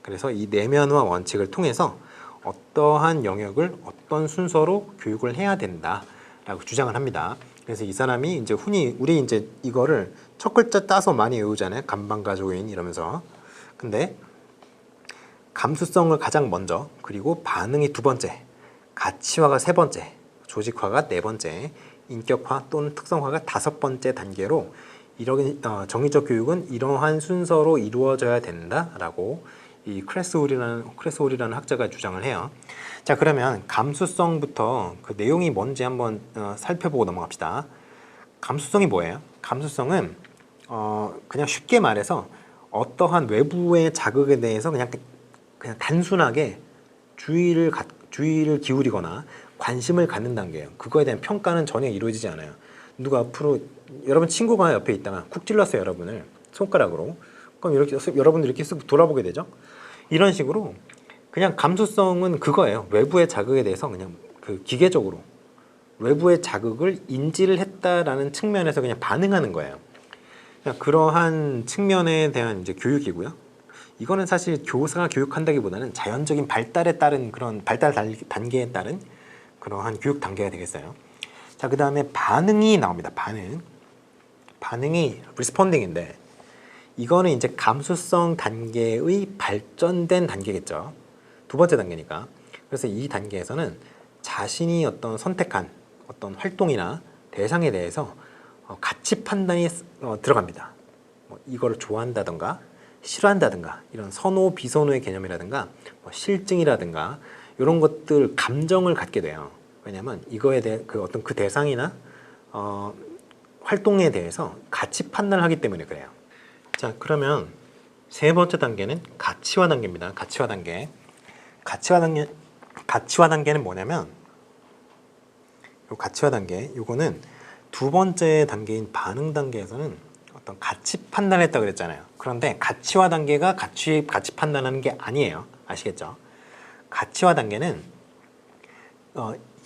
그래서 이 내면화 원칙을 통해서 어떠한 영역을 어떤 순서로 교육을 해야 된다라고 주장을 합니다. 그래서 이 사람이 이제 흔히 우리 이제 이거를 첫 글자 따서 많이 외우잖아요. 감방가족인 이러면서. 근데 감수성을 가장 먼저, 그리고 반응이 2번째, 가치화가 3번째, 조직화가 4번째, 인격화 또는 특성화가 5번째 단계로 정의적 교육은 이러한 순서로 이루어져야 된다라고 이 크레스홀이라는 학자가 주장을 해요. 자, 그러면 감수성부터 그 내용이 뭔지 한번 살펴보고 넘어갑시다. 감수성이 뭐예요? 감수성은 그냥 쉽게 말해서 어떠한 외부의 자극에 대해서 그냥 단순하게 주의를 기울이거나 관심을 갖는 단계예요. 그거에 대한 평가는 전혀 이루어지지 않아요. 누가 앞으로 여러분 친구가 옆에 있다가 쿡 찔렀어요, 여러분을 손가락으로. 그럼 이렇게 여러분들 이렇게 쓱 돌아보게 되죠. 이런 식으로 그냥 감수성은 그거예요. 외부의 자극에 대해서 그냥 그 기계적으로 외부의 자극을 인지를 했다라는 측면에서 그냥 반응하는 거예요. 그냥 그러한 측면에 대한 이제 교육이고요. 이거는 사실 교사가 교육한다기보다는 자연적인 발달에 따른 그런 발달 단계에 따른 그러한 교육 단계가 되겠어요. 자, 그 다음에 반응이 나옵니다. 반응이 responding인데 이거는 이제 감수성 단계의 발전된 단계겠죠. 두 번째 단계니까. 그래서 이 단계에서는 자신이 어떤 선택한 어떤 활동이나 대상에 대해서 가치 판단이 들어갑니다. 뭐 이걸 좋아한다던가 싫어한다든가 이런 선호 비선호의 개념이라든가 뭐 실증이라든가 이런 것들 감정을 갖게 돼요. 왜냐하면 이거에 대해 그 대상이나 활동에 대해서 가치 판단을 하기 때문에 그래요. 자, 그러면 세 번째 단계는 가치화 단계입니다. 가치화 단계는 뭐냐면 요 가치화 단계, 요거는 두 번째 단계인 반응 단계에서는 어떤 가치 판단을 했다고 그랬잖아요. 그런데 가치화 단계가 가치 판단하는 게 아니에요. 아시겠죠? 가치화 단계는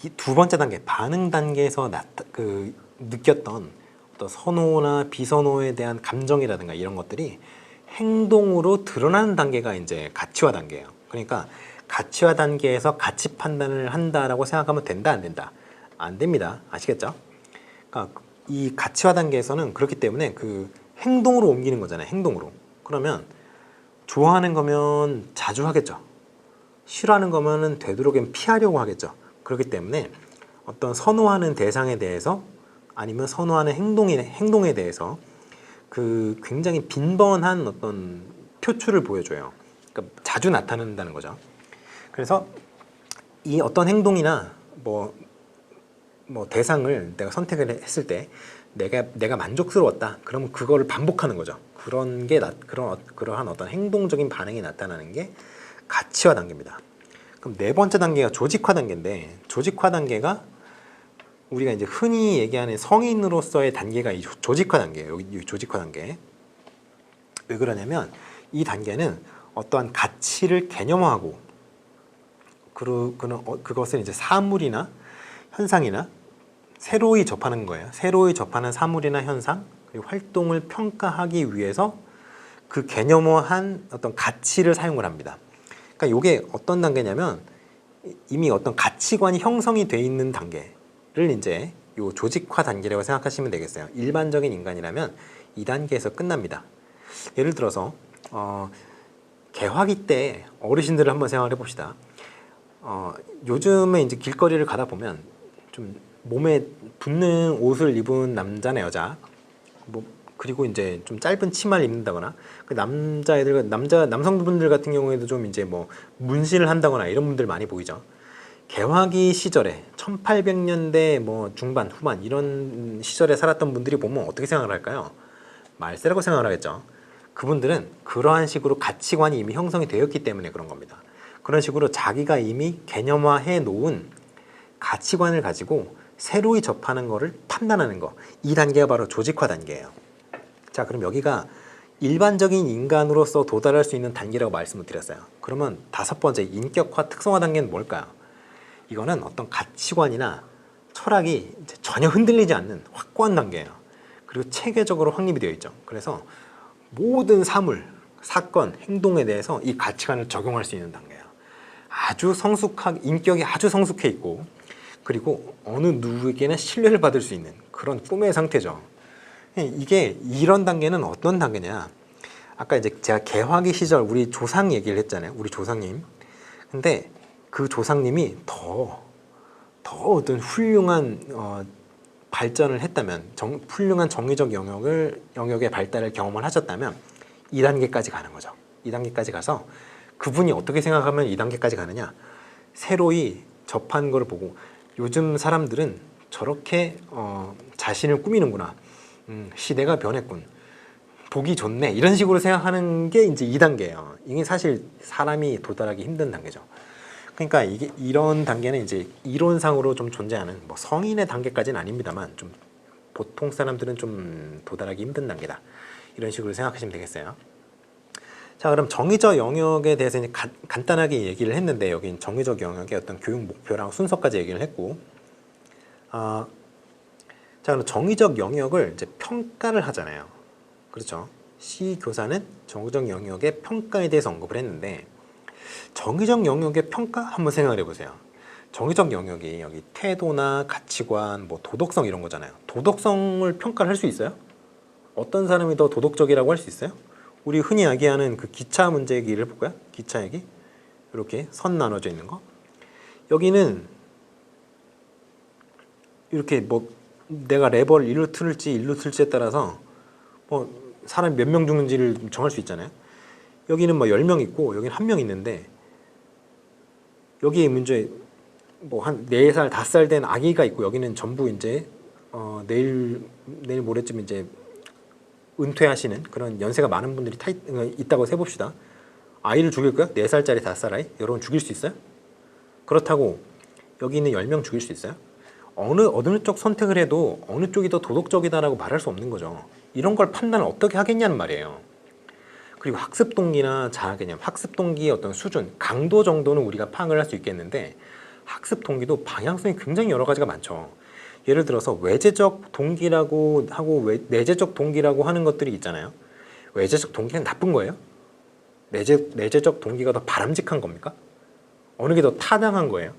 이 두 번째 단계 반응 단계에서 느꼈던 어떤 선호나 비선호에 대한 감정이라든가 이런 것들이 행동으로 드러나는 단계가 이제 가치화 단계예요. 그러니까 가치화 단계에서 가치 판단을 한다라고 생각하면 된다, 안 된다? 안 됩니다. 아시겠죠? 그러니까 이 가치화 단계에서는 그렇기 때문에 그 행동으로 옮기는 거잖아요. 행동으로. 그러면 좋아하는 거면 자주 하겠죠. 싫어하는 거면은 되도록이면 피하려고 하겠죠. 그렇기 때문에 어떤 선호하는 대상에 대해서 아니면 선호하는 행동에 대해서 그 굉장히 빈번한 어떤 표출을 보여줘요. 그러니까 자주 나타난다는 거죠. 그래서 이 어떤 행동이나 뭐 대상을 내가 선택을 했을 때 내가 만족스러웠다. 그러면 그거를 반복하는 거죠. 그러한 어떤 행동적인 반응이 나타나는 게 가치화 단계입니다. 그럼 네 번째 단계가 조직화 단계인데 조직화 단계가 우리가 이제 흔히 얘기하는 성인으로서의 단계가 이 조직화 단계예요. 이 조직화 단계. 왜 그러냐면 이 단계는 어떠한 가치를 개념화하고 그것을 이제 사물이나 현상이나 새로이 접하는 거예요. 새로이 접하는 사물이나 현상 그리고 활동을 평가하기 위해서 그 개념화한 어떤 가치를 사용을 합니다. 그러니까 이게 어떤 단계냐면 이미 어떤 가치관이 형성이 돼 있는 단계를 이제 요 조직화 단계라고 생각하시면 되겠어요. 일반적인 인간이라면 이 단계에서 끝납니다. 예를 들어서 개화기 때 어르신들을 한번 생각을 해봅시다. 요즘에 이제 길거리를 가다 보면 좀 몸에 붙는 옷을 입은 남자나 여자, 그리고 이제 좀 짧은 치마를 입는다거나 그 남성분들 같은 경우에도 좀 이제 뭐 문신을 한다거나 이런 분들 많이 보이죠. 개화기 시절에 1800년대 뭐 중반 후반 이런 시절에 살았던 분들이 보면 어떻게 생각을 할까요? 말세라고 생각을 하겠죠. 그분들은 그러한 식으로 가치관이 이미 형성이 되었기 때문에 그런 겁니다. 그런 식으로 자기가 이미 개념화해 놓은 가치관을 가지고 새로이 접하는 거를 판단하는 거, 이 단계가 바로 조직화 단계예요. 자, 그럼 여기가 일반적인 인간으로서 도달할 수 있는 단계라고 말씀을 드렸어요. 그러면 다섯 번째 인격화 특성화 단계는 뭘까요? 이거는 어떤 가치관이나 철학이 이제 전혀 흔들리지 않는 확고한 단계예요. 그리고 체계적으로 확립이 되어 있죠. 그래서 모든 사물, 사건, 행동에 대해서 이 가치관을 적용할 수 있는 단계예요. 인격이 아주 성숙해 있고 그리고 어느 누구에게나 신뢰를 받을 수 있는 그런 꿈의 상태죠. 이게 이런 단계는 어떤 단계냐? 아까 이제 제가 개화기 시절 우리 조상 얘기를 했잖아요. 우리 조상님. 근데 그 조상님이 더 어떤 훌륭한 발전을 했다면, 훌륭한 정의적 영역의 발달을 경험을 하셨다면 이 단계까지 가는 거죠. 이 단계까지 가서 그분이 어떻게 생각하면 2단계까지 가느냐? 새로이 접한 걸 보고 요즘 사람들은 저렇게 자신을 꾸미는구나. 시대가 변했군. 보기 좋네. 이런 식으로 생각하는 게 이제 2단계예요. 이게 사실 사람이 도달하기 힘든 단계죠. 그러니까 이게 이런 단계는 이제 이론상으로 좀 존재하는 뭐 성인의 단계까지는 아닙니다만 좀 보통 사람들은 좀 도달하기 힘든 단계다. 이런 식으로 생각하시면 되겠어요. 자, 그럼 정의적 영역에 대해서 이제 간단하게 얘기를 했는데 여긴 정의적 영역의 어떤 교육 목표랑 순서까지 얘기를 했고, 자, 그럼 정의적 영역을 이제 평가를 하잖아요. 그렇죠? 시 교사는 정의적 영역의 평가에 대해서 언급을 했는데 정의적 영역의 평가 한번 생각을 해보세요. 정의적 영역이 여기 태도나 가치관, 뭐 도덕성 이런 거잖아요. 도덕성을 평가를 할 수 있어요? 어떤 사람이 더 도덕적이라고 할 수 있어요? 우리 흔히 이야기하는 그 기차 문제 얘기를 해볼까요? 기차 얘기 이렇게 선 나눠져 있는 거. 여기는 이렇게 뭐 내가 레버를 일로 틀을지 일로 틀지에 따라서 뭐 사람이 몇 명 죽는지를 정할 수 있잖아요. 여기는 뭐 10명 있고 여기는 1명 있는데 여기에 문제 뭐 한 4살, 5살 된 아기가 있고 여기는 전부 이제 내일 모레쯤 이제 은퇴하시는 그런 연세가 많은 분들이 있다고 해봅시다. 아이를 죽일까요? 4살짜리 5살 아이? 여러분 죽일 수 있어요? 그렇다고 여기 있는 10명 죽일 수 있어요? 어느 쪽 선택을 해도 어느 쪽이 더 도덕적이다라고 말할 수 없는 거죠. 이런 걸 판단을 어떻게 하겠냐는 말이에요. 그리고 학습 동기나 자아 개념, 학습 동기의 어떤 수준, 강도 정도는 우리가 파악을 할 수 있겠는데 학습 동기도 방향성이 굉장히 여러 가지가 많죠. 예를 들어서 외제적 동기라고 하고 내재적 동기라고 하는 것들이 있잖아요. 외제적 동기는 나쁜 거예요? 내재적 동기가 더 바람직한 겁니까? 어느 게 더 타당한 거예요?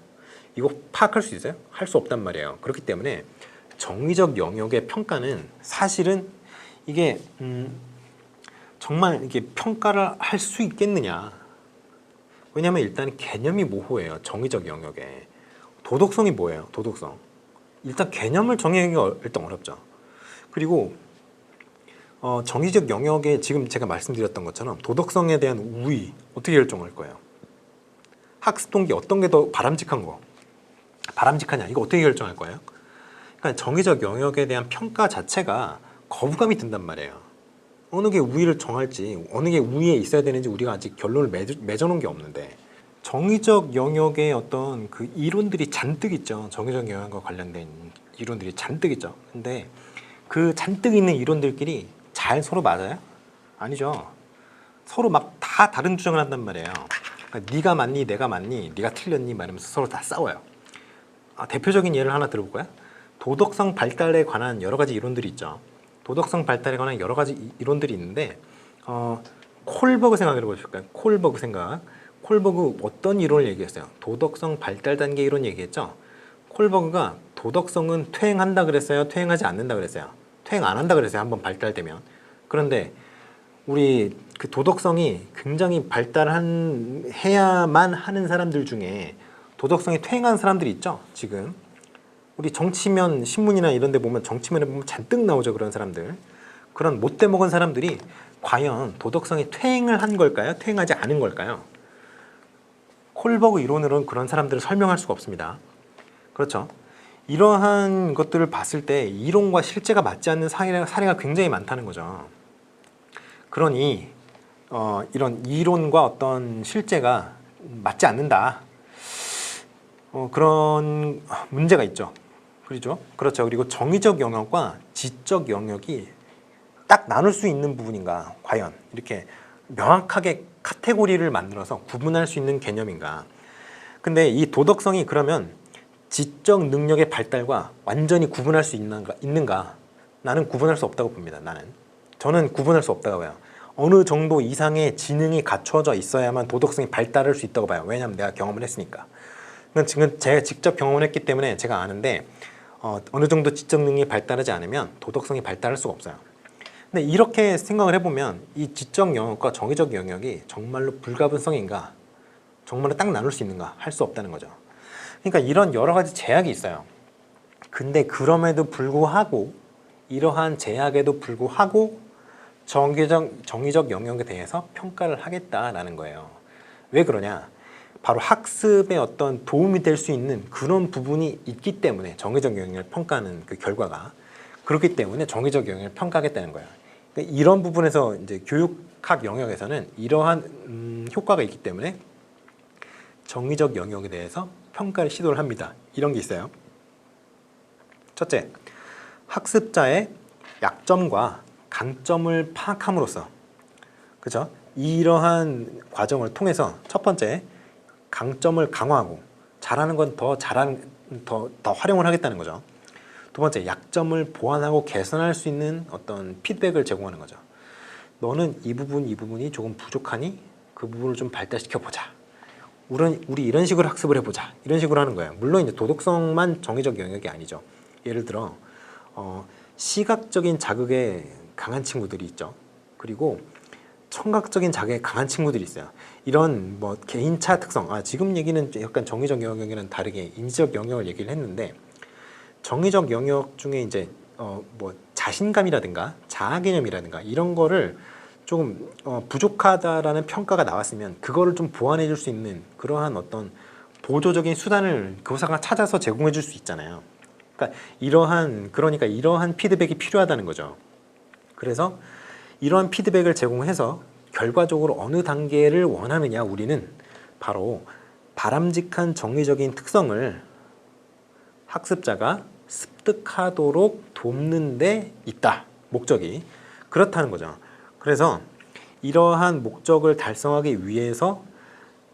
이거 파악할 수 있어요? 할 수 없단 말이에요. 그렇기 때문에 정의적 영역의 평가는 사실은 이게 정말 이게 평가를 할 수 있겠느냐? 왜냐하면 일단 개념이 모호해요. 정의적 영역에 도덕성이 뭐예요? 도덕성. 일단 개념을 정의하기가 일단 어렵죠. 그리고 정의적 영역에 지금 제가 말씀드렸던 것처럼 도덕성에 대한 우위 어떻게 결정할 거예요? 학습 동기 어떤 게 더 바람직하냐 이거 어떻게 결정할 거예요? 그러니까 정의적 영역에 대한 평가 자체가 거부감이 든단 말이에요. 어느 게 우위를 정할지 어느 게 우위에 있어야 되는지 우리가 아직 결론을 맺어놓은 게 없는데 정의적 영역의 어떤 그 이론들이 잔뜩 있죠. 정의적 영역과 관련된 이론들이 잔뜩 있죠. 근데 그 잔뜩 있는 이론들끼리 잘 서로 맞아요? 아니죠. 서로 막 다 다른 주장을 한단 말이에요. 그러니까 네가 맞니 내가 맞니 네가 틀렸니 말하면서 서로 다 싸워요. 대표적인 예를 하나 들어볼까요? 도덕성 발달에 관한 여러 가지 이론들이 있죠. 도덕성 발달에 관한 여러 가지 이론들이 있는데 콜버그 생각을 해보실까요? 콜버그 생각. 콜버그 어떤 이론을 얘기했어요? 도덕성 발달 단계 이론 얘기했죠. 콜버그가 도덕성은 퇴행한다 그랬어요? 퇴행하지 않는다 그랬어요? 퇴행 안 한다 그랬어요. 한번 발달되면. 그런데 우리 그 도덕성이 굉장히 해야만 하는 사람들 중에 도덕성이 퇴행한 사람들이 있죠. 지금 우리 정치면 신문이나 이런 데 보면 정치면에 보면 잔뜩 나오죠. 그런 사람들. 그런 못돼 먹은 사람들이 과연 도덕성이 퇴행을 한 걸까요? 퇴행하지 않은 걸까요? 콜버그 이론으로는 그런 사람들을 설명할 수가 없습니다. 그렇죠? 이러한 것들을 봤을 때 이론과 실제가 맞지 않는 사례가 굉장히 많다는 거죠. 그러니 이런 이론과 어떤 실제가 맞지 않는다. 그런 문제가 있죠. 그렇죠? 그렇죠. 그리고 정의적 영역과 지적 영역이 딱 나눌 수 있는 부분인가? 과연 이렇게 명확하게 카테고리를 만들어서 구분할 수 있는 개념인가? 근데 이 도덕성이 그러면 지적 능력의 발달과 완전히 구분할 수 있는가? 나는 구분할 수 없다고 봅니다. 저는 구분할 수 없다고 봐요. 어느 정도 이상의 지능이 갖춰져 있어야만 도덕성이 발달할 수 있다고 봐요. 왜냐하면 내가 경험을 했으니까. 지금 제가 직접 경험을 했기 때문에 제가 아는데 어느 정도 지적 능력이 발달하지 않으면 도덕성이 발달할 수가 없어요. 근데 이렇게 생각을 해보면 이 지적 영역과 정의적 영역이 정말로 불가분성인가? 정말로 딱 나눌 수 있는가? 할 수 없다는 거죠. 그러니까 이런 여러 가지 제약이 있어요. 근데 그럼에도 불구하고 이러한 제약에도 불구하고 정의적 영역에 대해서 평가를 하겠다라는 거예요. 왜 그러냐? 바로 학습에 어떤 도움이 될 수 있는 그런 부분이 있기 때문에 정의적 영역을 평가하는 그 결과가 그렇기 때문에 정의적 영역을 평가하겠다는 거예요. 그러니까 이런 부분에서 이제 교육학 영역에서는 이러한 효과가 있기 때문에 정의적 영역에 대해서 평가를 시도를 합니다. 이런 게 있어요. 첫째, 학습자의 약점과 강점을 파악함으로써, 그죠? 이러한 과정을 통해서 첫 번째, 강점을 강화하고 잘하는 건 더 활용을 하겠다는 거죠. 두 번째, 약점을 보완하고 개선할 수 있는 어떤 피드백을 제공하는 거죠. 너는 이 부분이 조금 부족하니 그 부분을 좀 발달시켜 보자. 우리 이런 식으로 학습을 해보자. 이런 식으로 하는 거예요. 물론 이제 도덕성만 정의적 영역이 아니죠. 예를 들어 시각적인 자극에 강한 친구들이 있죠. 그리고 청각적인 자극에 강한 친구들이 있어요. 이런 뭐 개인차 특성, 지금 얘기는 약간 정의적 영역이랑 다르게 인지적 영역을 얘기를 했는데, 정의적 영역 중에 이제 뭐 자신감이라든가 자아 개념이라든가 이런 거를 조금 부족하다라는 평가가 나왔으면 그거를 좀 보완해 줄 수 있는 그러한 어떤 보조적인 수단을 교사가 찾아서 제공해 줄 수 있잖아요. 그러니까 이러한 피드백이 필요하다는 거죠. 그래서 이러한 피드백을 제공해서 결과적으로 어느 단계를 원하느냐, 우리는 바로 바람직한 정의적인 특성을 학습자가 습득하도록 돕는 데 있다. 목적이 그렇다는 거죠. 그래서 이러한 목적을 달성하기 위해서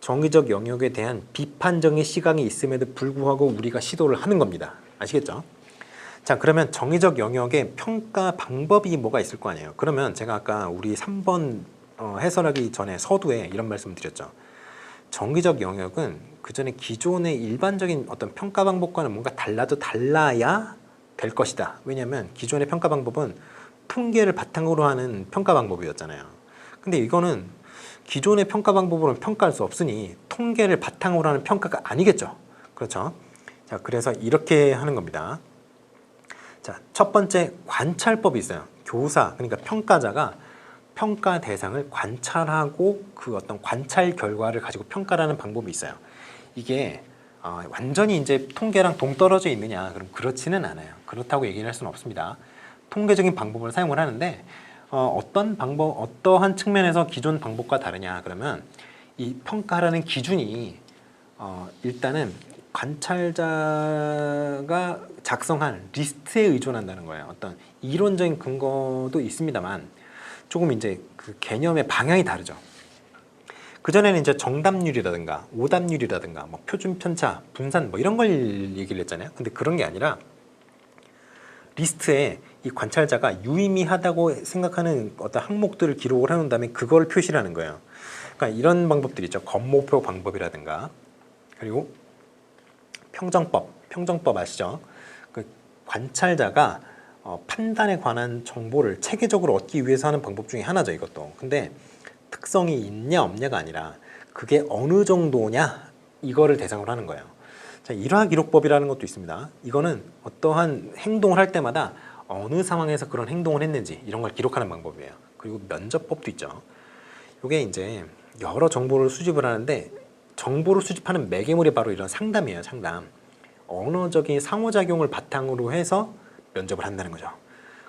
정의적 영역에 대한 비판적인 시각이 있음에도 불구하고 우리가 시도를 하는 겁니다. 아시겠죠? 자, 그러면 정의적 영역의 평가 방법이 뭐가 있을 거 아니에요. 그러면 제가 아까 우리 3번 해설하기 전에 서두에 이런 말씀 드렸죠. 정의적 영역은 그 전에 기존의 일반적인 어떤 평가 방법과는 뭔가 달라야 될 것이다. 왜냐하면 기존의 평가 방법은 통계를 바탕으로 하는 평가 방법이었잖아요. 근데 이거는 기존의 평가 방법으로는 평가할 수 없으니 통계를 바탕으로 하는 평가가 아니겠죠. 그렇죠? 자, 그래서 이렇게 하는 겁니다. 자, 첫 번째 관찰법이 있어요. 교사, 그러니까 평가자가 평가 대상을 관찰하고 그 어떤 관찰 결과를 가지고 평가를 하는 방법이 있어요. 이게 완전히 이제 통계랑 동떨어져 있느냐, 그럼 그렇지는 않아요. 그렇다고 얘기를 할 수는 없습니다. 통계적인 방법을 사용을 하는데 어떠한 측면에서 기존 방법과 다르냐, 그러면 이 평가라는 기준이 일단은 관찰자가 작성한 리스트에 의존한다는 거예요. 어떤 이론적인 근거도 있습니다만 조금 이제 그 개념의 방향이 다르죠. 그전에는 이제 정답률이라든가 오답률이라든가 뭐 표준 편차, 분산 뭐 이런 걸 얘기를 했잖아요. 근데 그런 게 아니라 리스트에 이 관찰자가 유의미하다고 생각하는 어떤 항목들을 기록을 해놓은 다음에 그걸 표시를 하는 거예요. 그러니까 이런 방법들이 있죠. 검모표 방법이라든가, 그리고 평정법 아시죠? 그 관찰자가 판단에 관한 정보를 체계적으로 얻기 위해서 하는 방법 중에 하나죠, 이것도. 근데 특성이 있냐 없냐가 아니라 그게 어느 정도냐, 이거를 대상으로 하는 거예요. 자, 일화 기록법이라는 것도 있습니다. 이거는 어떠한 행동을 할 때마다 어느 상황에서 그런 행동을 했는지 이런 걸 기록하는 방법이에요. 그리고 면접법도 있죠. 이게 이제 여러 정보를 수집을 하는데 정보를 수집하는 매개물이 바로 이런 상담이에요. 상담. 언어적인 상호작용을 바탕으로 해서 면접을 한다는 거죠.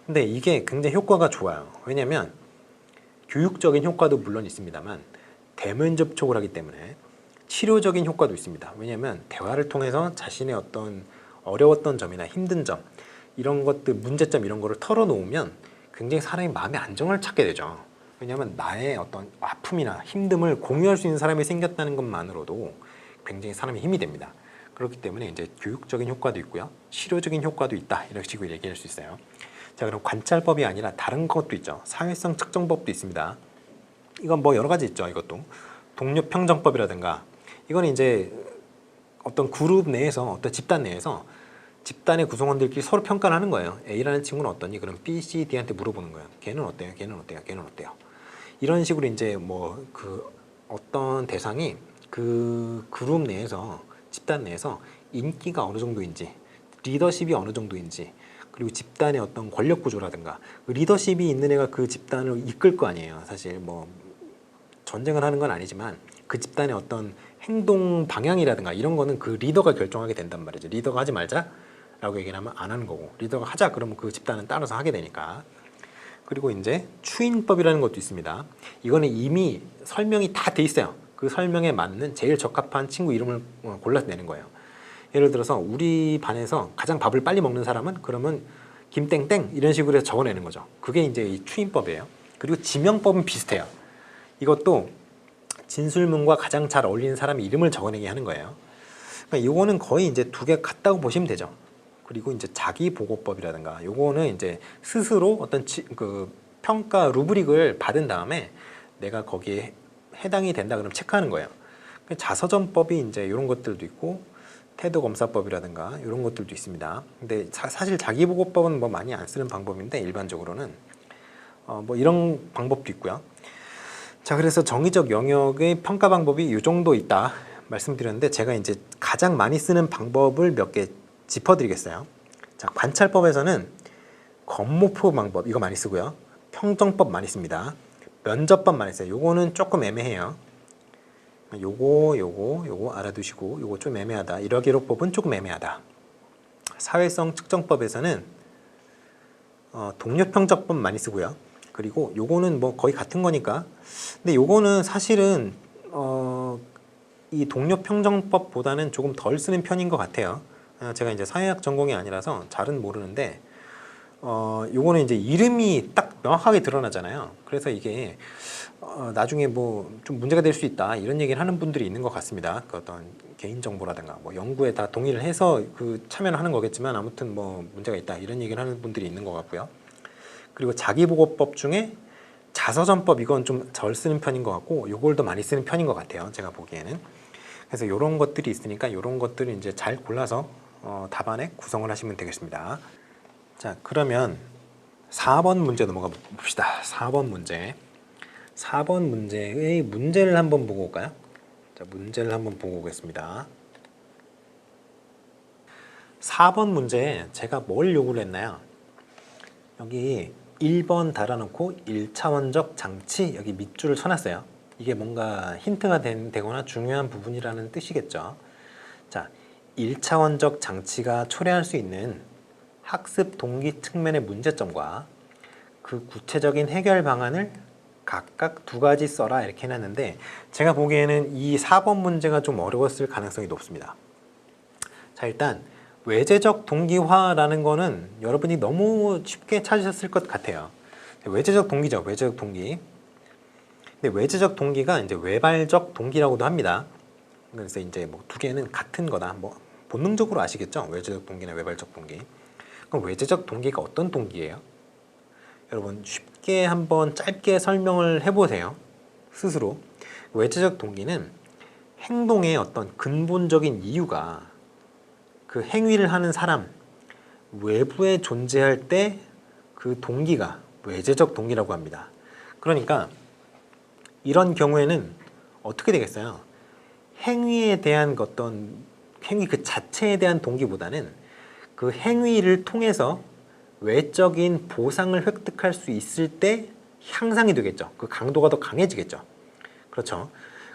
근데 이게 굉장히 효과가 좋아요. 왜냐하면 교육적인 효과도 물론 있습니다만 대면 접촉을 하기 때문에 치료적인 효과도 있습니다. 왜냐하면 대화를 통해서 자신의 어떤 어려웠던 점이나 힘든 점, 이런 것들, 문제점 이런 거를 털어놓으면 굉장히 사람이 마음의 안정을 찾게 되죠. 왜냐하면 나의 어떤 아픔이나 힘듦을 공유할 수 있는 사람이 생겼다는 것만으로도 굉장히 사람이 힘이 됩니다. 그렇기 때문에 이제 교육적인 효과도 있고요, 치료적인 효과도 있다, 이런 식으로 얘기할 수 있어요. 자, 그럼 관찰법이 아니라 다른 것도 있죠. 사회성 측정법도 있습니다. 이건 뭐 여러 가지 있죠. 이것도 동료 평정법이라든가, 이거는 이제 어떤 그룹 내에서, 어떤 집단 내에서 집단의 구성원들끼리 서로 평가를 하는 거예요. A라는 친구는 어떠니? 그럼 B, C, D한테 물어보는 거예요. 걔는 어때요? 걔는 어때요? 걔는 어때요? 이런 식으로 이제 뭐 그 어떤 대상이 그 그룹 내에서, 집단 내에서 인기가 어느 정도인지, 리더십이 어느 정도인지, 그리고 집단의 어떤 권력 구조라든가, 리더십이 있는 애가 그 집단을 이끌 거 아니에요. 사실 뭐 전쟁을 하는 건 아니지만 그 집단의 어떤 행동 방향이라든가 이런 거는 그 리더가 결정하게 된단 말이죠. 리더가 하지 말자라고 얘기를 하면 안 하는 거고, 리더가 하자 그러면 그 집단은 따라서 하게 되니까. 그리고 이제 추인법이라는 것도 있습니다. 이거는 이미 설명이 다 돼 있어요. 그 설명에 맞는 제일 적합한 친구 이름을 골라서 내는 거예요. 예를 들어서 우리 반에서 가장 밥을 빨리 먹는 사람은 그러면 김땡땡 이런 식으로 해서 적어내는 거죠. 그게 이제 이 추인법이에요. 그리고 지명법은 비슷해요. 이것도 진술문과 가장 잘 어울리는 사람의 이름을 적어내게 하는 거예요. 그러니까 이거는 거의 이제 두 개 같다고 보시면 되죠. 그리고 이제 자기보고법이라든가 요거는 이제 스스로 어떤 그 평가 루브릭을 받은 다음에 내가 거기에 해당이 된다 그러면 체크하는 거예요. 자서전법이 이제 이런 것들도 있고 태도검사법이라든가 이런 것들도 있습니다. 근데 사실 자기보고법은 뭐 많이 안 쓰는 방법인데 일반적으로는 뭐 이런 방법도 있고요. 자, 그래서 정의적 영역의 평가 방법이 이 정도 있다 말씀드렸는데 제가 이제 가장 많이 쓰는 방법을 몇 개 짚어드리겠어요. 자, 관찰법에서는 검모표 방법 이거 많이 쓰고요. 평정법 많이 씁니다. 면접법 많이 써요. 요거는 조금 애매해요. 요거 알아두시고 요거 좀 애매하다. 일화기록법은 조금 애매하다. 사회성 측정법에서는 동료평정법 많이 쓰고요. 그리고 요거는 뭐 거의 같은 거니까. 근데 요거는 사실은 이 동료평정법보다는 조금 덜 쓰는 편인 것 같아요. 제가 이제 사회학 전공이 아니라서 잘은 모르는데 요거는 이제 이름이 딱 명확하게 드러나잖아요. 그래서 이게 나중에 뭐 좀 문제가 될 수 있다 이런 얘기를 하는 분들이 있는 것 같습니다. 그 어떤 개인정보라든가 뭐 연구에 다 동의를 해서 그 참여를 하는 거겠지만 아무튼 뭐 문제가 있다 이런 얘기를 하는 분들이 있는 것 같고요. 그리고 자기보고법 중에 자서전법 이건 좀 덜 쓰는 편인 것 같고 요걸 더 많이 쓰는 편인 것 같아요. 제가 보기에는. 그래서 이런 것들이 있으니까 이런 것들을 이제 잘 골라서 답안에 구성을 하시면 되겠습니다. 자, 그러면 4번 문제 넘어가 봅시다. 4번 문제. 4번 문제의 문제를 한번 보고 올까요? 자, 문제를 한번 보고 오겠습니다. 4번 문제에 제가 뭘 요구를 했나요? 여기 1번 달아놓고 1차원적 장치 여기 밑줄을 쳐놨어요. 이게 뭔가 힌트가 되거나 중요한 부분이라는 뜻이겠죠. 자, 1차원적 장치가 초래할 수 있는 학습 동기 측면의 문제점과 그 구체적인 해결 방안을 각각 두 가지 써라 이렇게 해놨는데 제가 보기에는 이 4번 문제가 좀 어려웠을 가능성이 높습니다. 자, 일단 외재적 동기화라는 거는 여러분이 너무 쉽게 찾으셨을 것 같아요. 외재적 동기죠. 외재적 동기. 근데 외재적 동기가 이제 외발적 동기라고도 합니다. 그래서 이제 뭐 두 개는 같은 거다. 뭐 본능적으로 아시겠죠? 외재적 동기나 외발적 동기. 그럼 외재적 동기가 어떤 동기예요? 여러분 쉽게 한번 짧게 설명을 해보세요. 스스로. 외재적 동기는 행동의 어떤 근본적인 이유가 그 행위를 하는 사람 외부에 존재할 때 그 동기가 외재적 동기라고 합니다. 그러니까 이런 경우에는 어떻게 되겠어요? 행위에 대한 어떤 행위 그 자체에 대한 동기보다는 그 행위를 통해서 외적인 보상을 획득할 수 있을 때 향상이 되겠죠. 그 강도가 더 강해지겠죠. 그렇죠.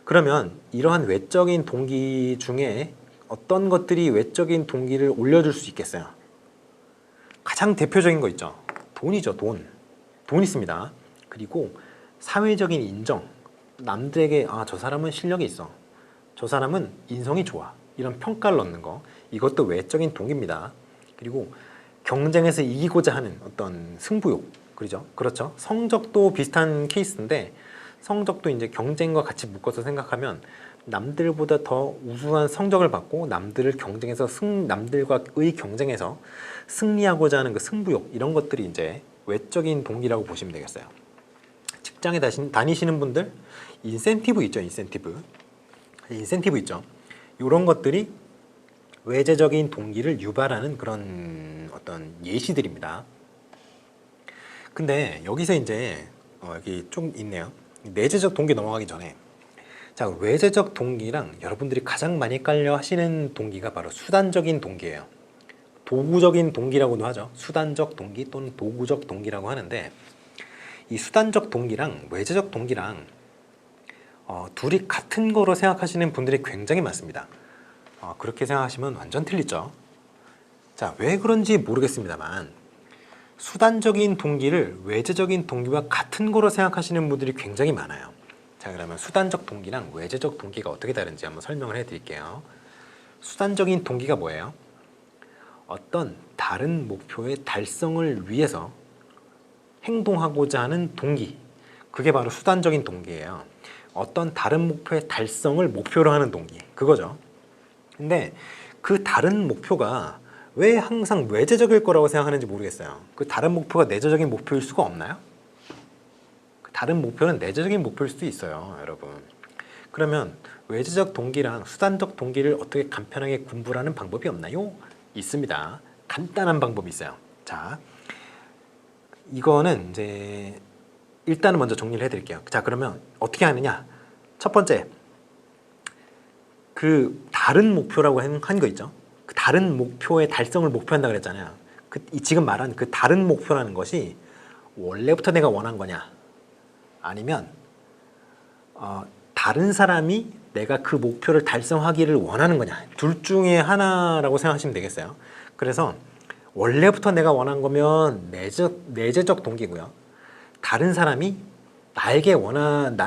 그러면 이러한 외적인 동기 중에 어떤 것들이 외적인 동기를 올려줄 수 있겠어요? 가장 대표적인 거 있죠. 돈이죠. 돈 있습니다. 그리고 사회적인 인정. 남들에게 저 사람은 실력이 있어. 저 사람은 인성이 좋아. 이런 평가를 얻는 거. 이것도 외적인 동기입니다. 그리고 경쟁에서 이기고자 하는 어떤 승부욕. 그렇죠. 성적도 비슷한 케이스인데 성적도 이제 경쟁과 같이 묶어서 생각하면 남들보다 더 우수한 성적을 받고 남들과의 경쟁에서 승리하고자 하는 그 승부욕 이런 것들이 이제 외적인 동기라고 보시면 되겠어요. 직장에 다니시는 분들 인센티브 있죠. 인센티브 있죠. 이런 것들이 외재적인 동기를 유발하는 그런 어떤 예시들입니다. 근데 여기서 이제 여기 좀 있네요. 내재적 동기 넘어가기 전에 자, 외재적 동기랑 여러분들이 가장 많이 헷갈려 하시는 동기가 바로 수단적인 동기예요. 도구적인 동기라고도 하죠. 수단적 동기 또는 도구적 동기라고 하는데 이 수단적 동기랑 외재적 동기랑 둘이 같은 거로 생각하시는 분들이 굉장히 많습니다. 그렇게 생각하시면 완전 틀리죠. 자, 왜 그런지 모르겠습니다만 수단적인 동기를 외재적인 동기와 같은 거로 생각하시는 분들이 굉장히 많아요. 자, 그러면 수단적 동기랑 외재적 동기가 어떻게 다른지 한번 설명을 해드릴게요. 수단적인 동기가 뭐예요? 어떤 다른 목표의 달성을 위해서 행동하고자 하는 동기, 그게 바로 수단적인 동기예요. 어떤 다른 목표의 달성을 목표로 하는 동기, 그거죠. 근데 그 다른 목표가 왜 항상 외재적일 거라고 생각하는지 모르겠어요. 그 다른 목표가 내재적인 목표일 수가 없나요? 그 다른 목표는 내재적인 목표일 수도 있어요, 여러분. 그러면 외재적 동기랑 수단적 동기를 어떻게 간편하게 구분하는 방법이 없나요? 있습니다. 간단한 방법이 있어요. 자, 이거는 이제 일단은 먼저 정리를 해드릴게요. 자, 그러면 어떻게 하느냐? 첫 번째, 그 다른 목표라고 한 거 있죠. 그 다른 목표의 달성을 목표한다 그랬잖아요. 지금 말한 그 다른 목표라는 것이 원래부터 내가 원한 거냐, 아니면 다른 사람이 내가 그 목표를 달성하기를 원하는 거냐, 둘 중에 하나라고 생각하시면 되겠어요. 그래서 원래부터 내가 원한 거면 내재적 동기고요. 다른 사람이 나에게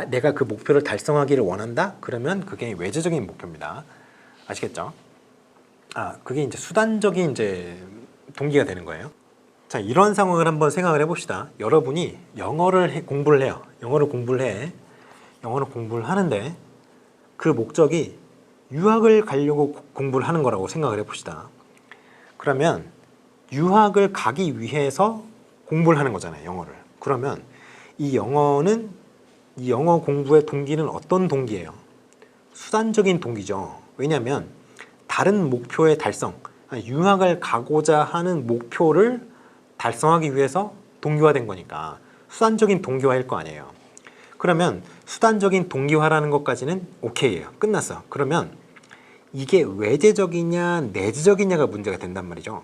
내가 그 목표를 달성하기를 원한다? 그러면 그게 외재적인 목표입니다. 아시겠죠? 그게 이제 수단적인 이제 동기가 되는 거예요. 자, 이런 상황을 한번 생각을 해봅시다. 여러분이 공부를 해요. 영어를 공부를 하는데 그 목적이 유학을 가려고 공부를 하는 거라고 생각을 해봅시다. 그러면 유학을 가기 위해서 공부를 하는 거잖아요, 영어를. 그러면 이 영어 공부의 동기는 어떤 동기예요? 수단적인 동기죠. 왜냐하면 다른 목표의 달성, 유학을 가고자 하는 목표를 달성하기 위해서 동기화된 거니까 수단적인 동기화일 거 아니에요. 그러면 수단적인 동기화라는 것까지는 오케이예요. 끝났어. 그러면 이게 외재적이냐 내재적이냐가 문제가 된단 말이죠.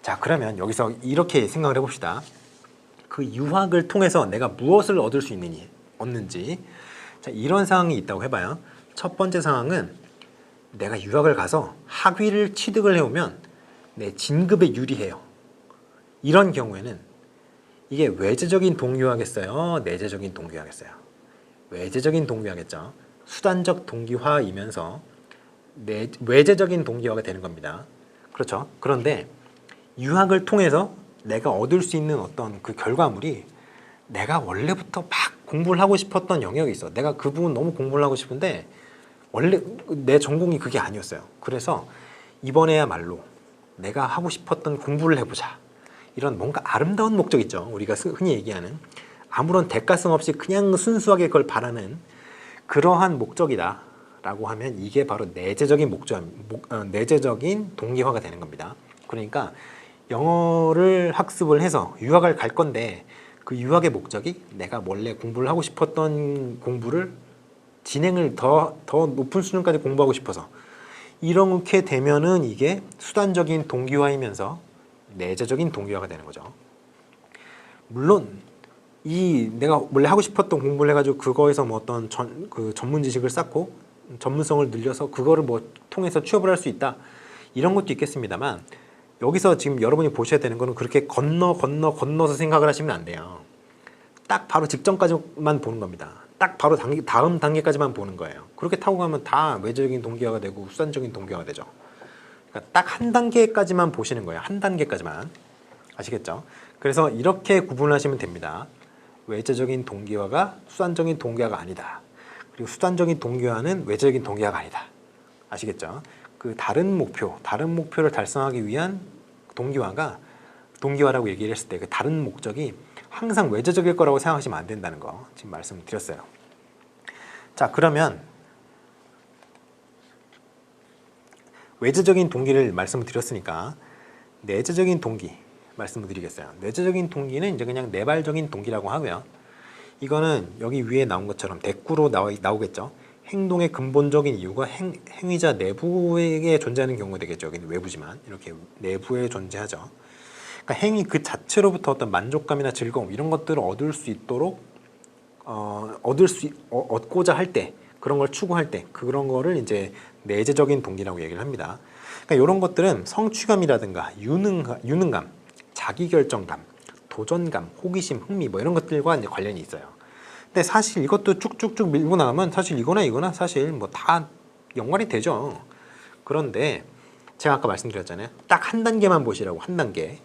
자, 그러면 여기서 이렇게 생각을 해봅시다. 그 유학을 통해서 내가 무엇을 얻을 수 얻는지. 자, 이런 상황이 있다고 해봐요. 첫 번째 상황은 내가 유학을 가서 학위를 취득을 해오면 내 진급에 유리해요. 이런 경우에는 이게 외재적인 동기화겠어요? 내재적인 동기화겠어요? 외재적인 동기화겠죠. 수단적 동기화이면서 외재적인 동기화가 되는 겁니다. 그렇죠? 그런데 유학을 통해서 내가 얻을 수 있는 어떤 그 결과물이 내가 원래부터 막 공부를 하고 싶었던 영역이 있어. 내가 그 부분 너무 공부를 하고 싶은데 원래 내 전공이 그게 아니었어요. 그래서 이번에야말로 내가 하고 싶었던 공부를 해보자. 이런 뭔가 아름다운 목적 있죠. 우리가 흔히 얘기하는 아무런 대가성 없이 그냥 순수하게 그걸 바라는 그러한 목적이다 라고 하면 이게 바로 내재적인 내재적인 동기화가 되는 겁니다. 그러니까 영어를 학습을 해서 유학을 갈 건데 그 유학의 목적이 내가 원래 공부를 하고 싶었던 공부를 진행을 더 높은 수준까지 공부하고 싶어서 이렇게 되면은 이게 수단적인 동기화이면서 내재적인 동기화가 되는 거죠. 물론 내가 원래 하고 싶었던 공부를 해가지고 그거에서 뭐 어떤 전문 지식을 쌓고 전문성을 늘려서 그거를 뭐 통해서 취업을 할 수 있다 이런 것도 있겠습니다만 여기서 지금 여러분이 보셔야 되는 거는 그렇게 건너서 생각을 하시면 안 돼요. 딱 바로 직전까지만 보는 겁니다. 딱 바로 다음 단계까지만 보는 거예요. 그렇게 타고 가면 다 외적인 동기화가 되고 수단적인 동기화가 되죠. 그러니까 딱 한 단계까지만 보시는 거예요. 한 단계까지만. 아시겠죠? 그래서 이렇게 구분하시면 됩니다. 외재적인 동기화가 수단적인 동기화가 아니다. 그리고 수단적인 동기화는 외재적인 동기화가 아니다. 아시겠죠? 그 다른 목표를 달성하기 위한 동기화라고 얘기를 했을 때 그 다른 목적이 항상 외재적일 거라고 생각하시면 안 된다는 거 지금 말씀을 드렸어요. 자, 그러면 외재적인 동기를 말씀을 드렸으니까 내재적인 동기 말씀을 드리겠어요. 내재적인 동기는 이제 그냥 내발적인 동기라고 하고요. 이거는 여기 위에 나온 것처럼 대꾸로 나오겠죠. 행동의 근본적인 이유가 행위자 내부에 존재하는 경우가 되겠죠. 여기는 외부지만 이렇게 내부에 존재하죠. 그러니까 행위 그 자체로부터 어떤 만족감이나 즐거움 이런 것들을 얻을 수 있도록 얻고자 할 때 그런 걸 추구할 때 그런 거를 이제 내재적인 동기라고 얘기를 합니다. 그러니까 이런 것들은 성취감이라든가 유능감, 자기결정감, 도전감, 호기심, 흥미 뭐 이런 것들과 이제 관련이 있어요. 근데 사실 이것도 쭉쭉쭉 밀고 나가면 사실 이거나 사실 뭐 다 연관이 되죠. 그런데 제가 아까 말씀드렸잖아요. 딱 한 단계만 보시라고, 한 단계.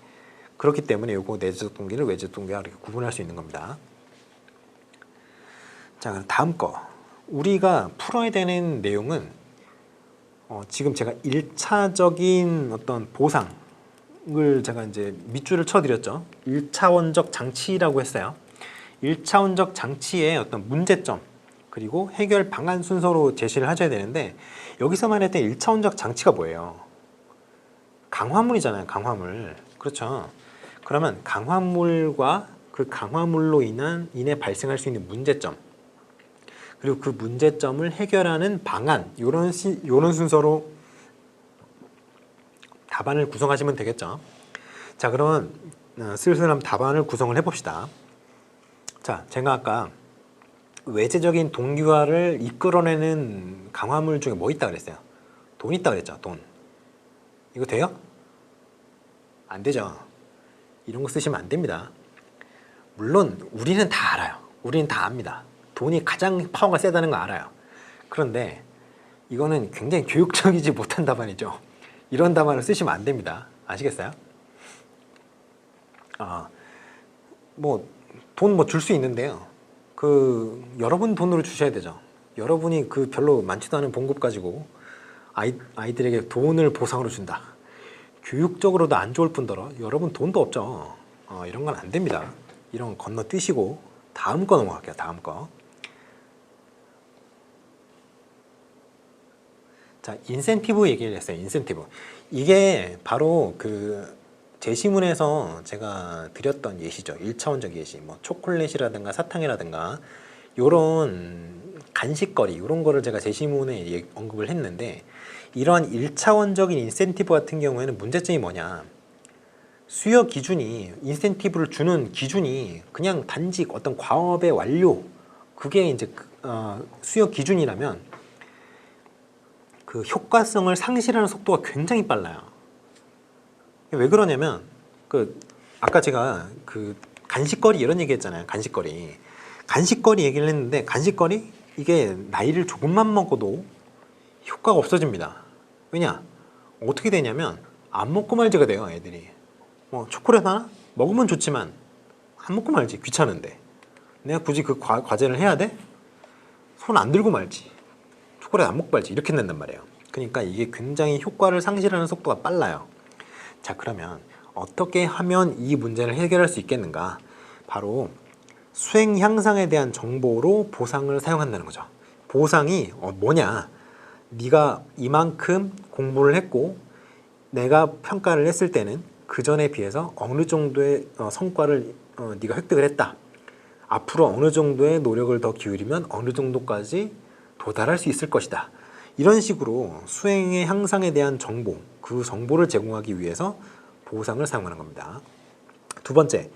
그렇기 때문에 요거 내재적 동기를 외재적 동기와 이렇게 구분할 수 있는 겁니다. 자, 그럼 다음 거. 우리가 풀어야 되는 내용은 지금 제가 1차적인 어떤 보상을 제가 이제 밑줄을 쳐드렸죠. 1차원적 장치라고 했어요. 1차원적 장치의 어떤 문제점 그리고 해결 방안 순서로 제시를 하셔야 되는데 여기서 말할 때 1차원적 장치가 뭐예요? 강화물이잖아요. 강화물. 그렇죠. 그러면 강화물과 그 강화물로 인해 발생할 수 있는 문제점 그리고 그 문제점을 해결하는 방안 이런 순서로 답안을 구성하시면 되겠죠. 자, 그러면 슬슬 한번 답안을 구성을 해봅시다. 자, 제가 아까 외재적인 동기화를 이끌어내는 강화물 중에 뭐 있다 그랬어요? 돈 있다 그랬죠. 돈. 이거 돼요? 안 되죠. 이런 거 쓰시면 안 됩니다. 물론 우리는 다 알아요. 우리는 다 압니다. 돈이 가장 파워가 세다는 거 알아요. 그런데 이거는 굉장히 교육적이지 못한 답안이죠. 이런 답안을 쓰시면 안 됩니다. 아시겠어요? 돈 줄 수 있는데요. 여러분 돈으로 주셔야 되죠. 여러분이 별로 많지도 않은 봉급 가지고 아이들에게 돈을 보상으로 준다. 교육적으로도 안 좋을 뿐더러 여러분 돈도 없죠. 이런 건 안 됩니다. 이런 건 건너뛰시고 다음 거 넘어갈게요. 다음 거. 자, 인센티브 얘기를 했어요. 인센티브. 이게 바로 제시문에서 제가 드렸던 예시죠. 1차원적 예시. 뭐 초콜릿이라든가 사탕이라든가 요런 간식거리 이런 거를 제가 제시문에 언급을 했는데 이러한 1차원적인 인센티브 같은 경우에는 문제점이 뭐냐? 수요 기준이 인센티브를 주는 기준이 그냥 단지 어떤 과업의 완료 그게 이제 수요 기준이라면 그 효과성을 상실하는 속도가 굉장히 빨라요. 왜 그러냐면 아까 제가 간식거리 이런 얘기 했잖아요. 간식거리 얘기를 했는데 간식거리 이게 나이를 조금만 먹어도 효과가 없어집니다. 왜냐? 어떻게 되냐면 안 먹고 말지가 돼요. 애들이 초콜릿 하나? 먹으면 좋지만 안 먹고 말지. 귀찮은데 내가 굳이 그 과제를 해야 돼? 손 안 들고 말지. 초콜릿 안 먹고 말지. 이렇게 된단 말이에요. 그러니까 이게 굉장히 효과를 상실하는 속도가 빨라요. 자, 그러면 어떻게 하면 이 문제를 해결할 수 있겠는가? 바로 수행 향상에 대한 정보로 보상을 사용한다는 거죠. 보상이 뭐냐? 네가 이만큼 공부를 했고 내가 평가를 했을 때는 그 전에 비해서 어느 정도의 성과를 네가 획득을 했다. 앞으로 어느 정도의 노력을 더 기울이면 어느 정도까지 도달할 수 있을 것이다. 이런 식으로 수행의 향상에 대한 정보, 그 정보를 제공하기 위해서 보상을 사용하는 겁니다. 두 번째,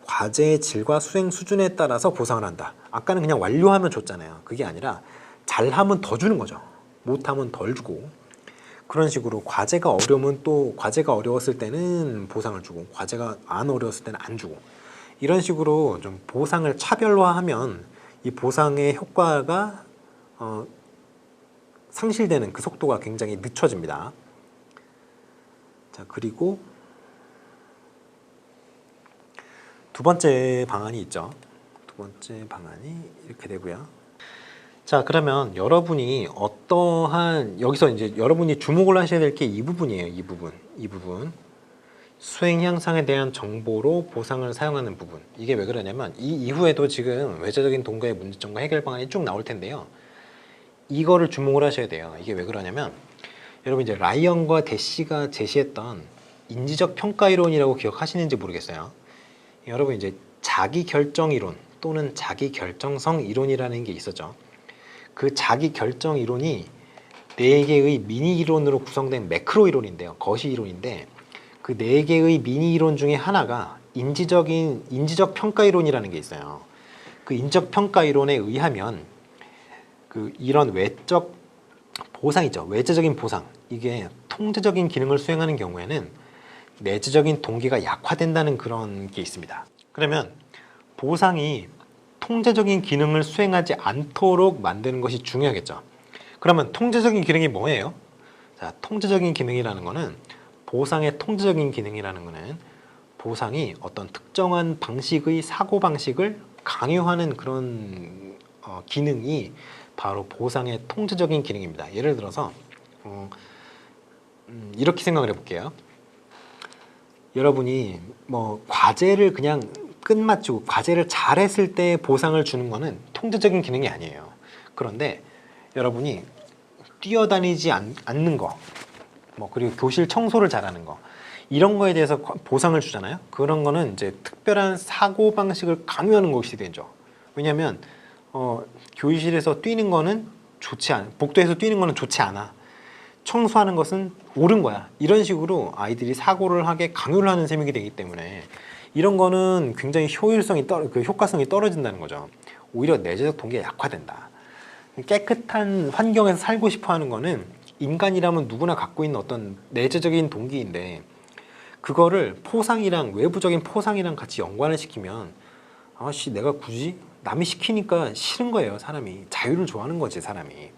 과제의 질과 수행 수준에 따라서 보상을 한다. 아까는 그냥 완료하면 줬잖아요. 그게 아니라 잘하면 더 주는 거죠. 못하면 덜 주고. 그런 식으로 과제가 어려웠을 때는 보상을 주고 과제가 안 어려웠을 때는 안 주고 이런 식으로 좀 보상을 차별화하면 이 보상의 효과가 상실되는 그 속도가 굉장히 늦춰집니다. 자, 그리고 두 번째 방안이 있죠. 두 번째 방안이 이렇게 되고요. 자, 그러면 여러분이 여기서 이제 여러분이 주목을 하셔야 될 게 이 부분이에요. 이 부분. 수행 향상에 대한 정보로 보상을 사용하는 부분. 이게 왜 그러냐면 이 이후에도 지금 외재적인 동거의 문제점과 해결 방안이 쭉 나올 텐데요. 이거를 주목을 하셔야 돼요. 이게 왜 그러냐면 여러분 이제 라이언과 대시가 제시했던 인지적 평가 이론이라고 기억하시는지 모르겠어요. 여러분 이제 자기 결정 이론 또는 자기 결정성 이론이라는 게 있었죠. 그 자기 결정 이론이 4개의 미니 이론으로 구성된 매크로 이론인데요. 거시 이론인데 그 4개의 미니 이론 중에 하나가 인지적 평가 이론이라는 게 있어요. 그 인지적 평가 이론에 의하면 이런 외적 보상이죠. 외재적인 보상. 이게 통제적인 기능을 수행하는 경우에는 내재적인 동기가 약화된다는 그런 게 있습니다. 그러면 보상이 통제적인 기능을 수행하지 않도록 만드는 것이 중요하겠죠. 그러면 통제적인 기능이 뭐예요? 자, 통제적인 기능이라는 거는 보상의 통제적인 기능이라는 거는 보상이 어떤 특정한 방식의 사고 방식을 강요하는 그런 기능이 바로 보상의 통제적인 기능입니다. 예를 들어서 이렇게 생각을 해볼게요. 여러분이 뭐 과제를 그냥 끝마치고 과제를 잘했을 때 보상을 주는 거는 통제적인 기능이 아니에요. 그런데 여러분이 뛰어다니지 않는 거, 뭐 그리고 교실 청소를 잘하는 거, 이런 거에 대해서 보상을 주잖아요. 그런 거는 이제 특별한 사고 방식을 강요하는 것이 되죠. 왜냐하면 교실에서 뛰는 거는 복도에서 뛰는 거는 좋지 않아. 청소하는 것은 옳은 거야. 이런 식으로 아이들이 사고를 하게 강요를 하는 셈이 되기 때문에 이런 거는 굉장히 효과성이 떨어진다는 거죠. 오히려 내재적 동기가 약화된다. 깨끗한 환경에서 살고 싶어 하는 거는 인간이라면 누구나 갖고 있는 어떤 내재적인 동기인데, 그거를 외부적인 포상이랑 같이 연관을 시키면 아씨 내가 굳이 남이 시키니까 싫은 거예요. 사람이 자유를 좋아하는 거지, 사람이.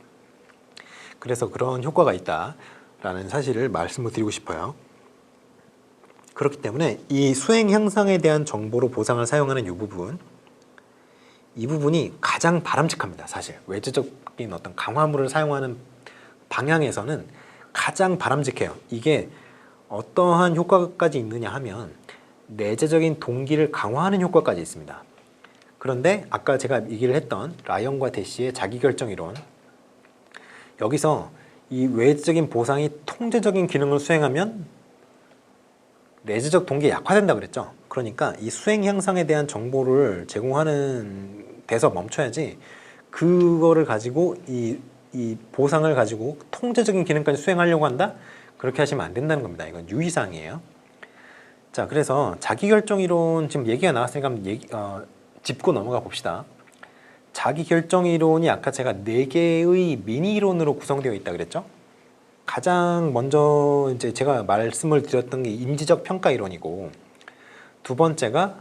그래서 그런 효과가 있다라는 사실을 말씀을 드리고 싶어요. 그렇기 때문에 이 수행 향상에 대한 정보로 보상을 사용하는 이 부분이 가장 바람직합니다. 사실 외재적인 어떤 강화물을 사용하는 방향에서는 가장 바람직해요. 이게 어떠한 효과까지 있느냐 하면 내재적인 동기를 강화하는 효과까지 있습니다. 그런데 아까 제가 얘기를 했던 라이언과 대시의 자기결정이론, 여기서 이 외적인 보상이 통제적인 기능을 수행하면 내재적 동기가 약화된다 그랬죠. 그러니까 이 수행 향상에 대한 정보를 제공하는 데서 멈춰야지, 그거를 가지고 이 보상을 가지고 통제적인 기능까지 수행하려고 한다? 그렇게 하시면 안 된다는 겁니다. 이건 유의사항이에요. 자, 그래서 자기결정이론 지금 얘기가 나왔으니까 한번 짚고 넘어가 봅시다. 자기결정이론이 아까 제가 4개의 미니 이론으로 구성되어 있다 그랬죠? 가장 먼저 이제 제가 말씀을 드렸던 게 인지적 평가 이론이고, 두 번째가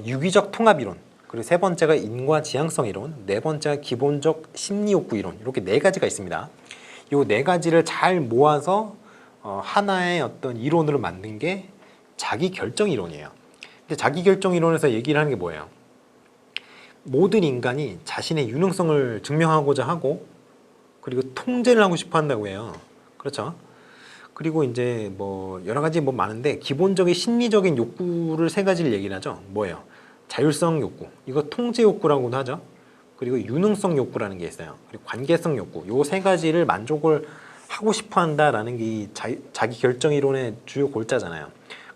유기적 통합 이론, 그리고 세 번째가 인과 지향성 이론, 네 번째가 기본적 심리 욕구 이론, 이렇게 4가지가 있습니다. 이 4가지를 잘 모아서 하나의 어떤 이론으로 만든 게 자기결정 이론이에요. 근데 자기결정 이론에서 얘기를 하는 게 뭐예요? 모든 인간이 자신의 유능성을 증명하고자 하고, 그리고 통제를 하고 싶어 한다고 해요. 그렇죠? 그리고 이제 뭐 여러 가지 뭐 많은데, 기본적인 심리적인 욕구를 3가지를 얘기를 하죠. 뭐예요? 자율성 욕구, 이거 통제 욕구라고도 하죠. 그리고 유능성 욕구라는 게 있어요. 그리고 관계성 욕구, 요 3가지를 만족을 하고 싶어 한다라는 게 자기 결정 이론의 주요 골자잖아요.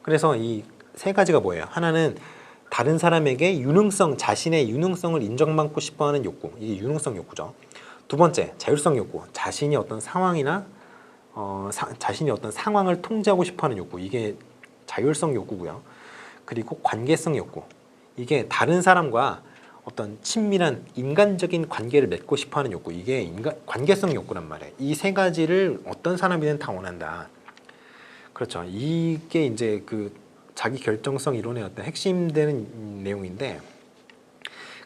그래서 이 3가지가 뭐예요? 하나는 다른 사람에게 자신의 유능성을 인정받고 싶어 하는 욕구, 이게 유능성 욕구죠. 두 번째, 자율성 욕구, 자신이 어떤 상황이나 자신이 어떤 상황을 통제하고 싶어 하는 욕구, 이게 자율성 욕구고요. 그리고 관계성 욕구, 이게 다른 사람과 어떤 친밀한 인간적인 관계를 맺고 싶어 하는 욕구, 이게 관계성 욕구란 말이에요. 이 3가지를 어떤 사람이든 다 원한다. 그렇죠. 이게 이제 그 자기 결정성 이론의 어떤 핵심되는 내용인데,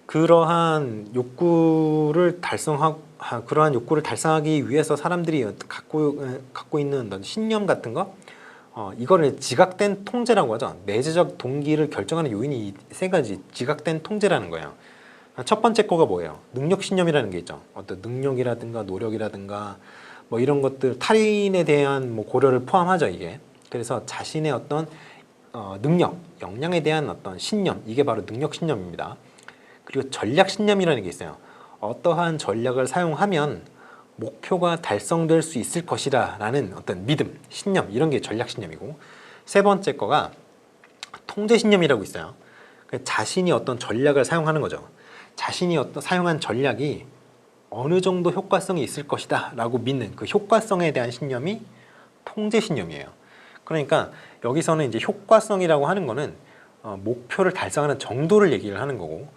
그러한 욕구를 달성하기 위해서 사람들이 갖고 있는 어떤 신념 같은 거, 이거를 지각된 통제라고 하죠. 내재적 동기를 결정하는 요인이 이 3가지 지각된 통제라는 거예요. 첫 번째 거가 뭐예요? 능력신념이라는 게 있죠. 어떤 능력이라든가 노력이라든가 뭐 이런 것들, 타인에 대한 뭐 고려를 포함하죠, 이게. 그래서 자신의 어떤 능력, 역량에 대한 어떤 신념, 이게 바로 능력신념입니다. 그리고 전략신념이라는 게 있어요. 어떠한 전략을 사용하면 목표가 달성될 수 있을 것이다 라는 어떤 믿음, 신념, 이런 게 전략신념이고, 세 번째 거가 통제신념이라고 있어요. 자신이 어떤 전략을 사용하는 거죠. 자신이 사용한 전략이 어느 정도 효과성이 있을 것이다 라고 믿는 그 효과성에 대한 신념이 통제신념이에요. 그러니까 여기서는 이제 효과성이라고 하는 거는 목표를 달성하는 정도를 얘기를 하는 거고,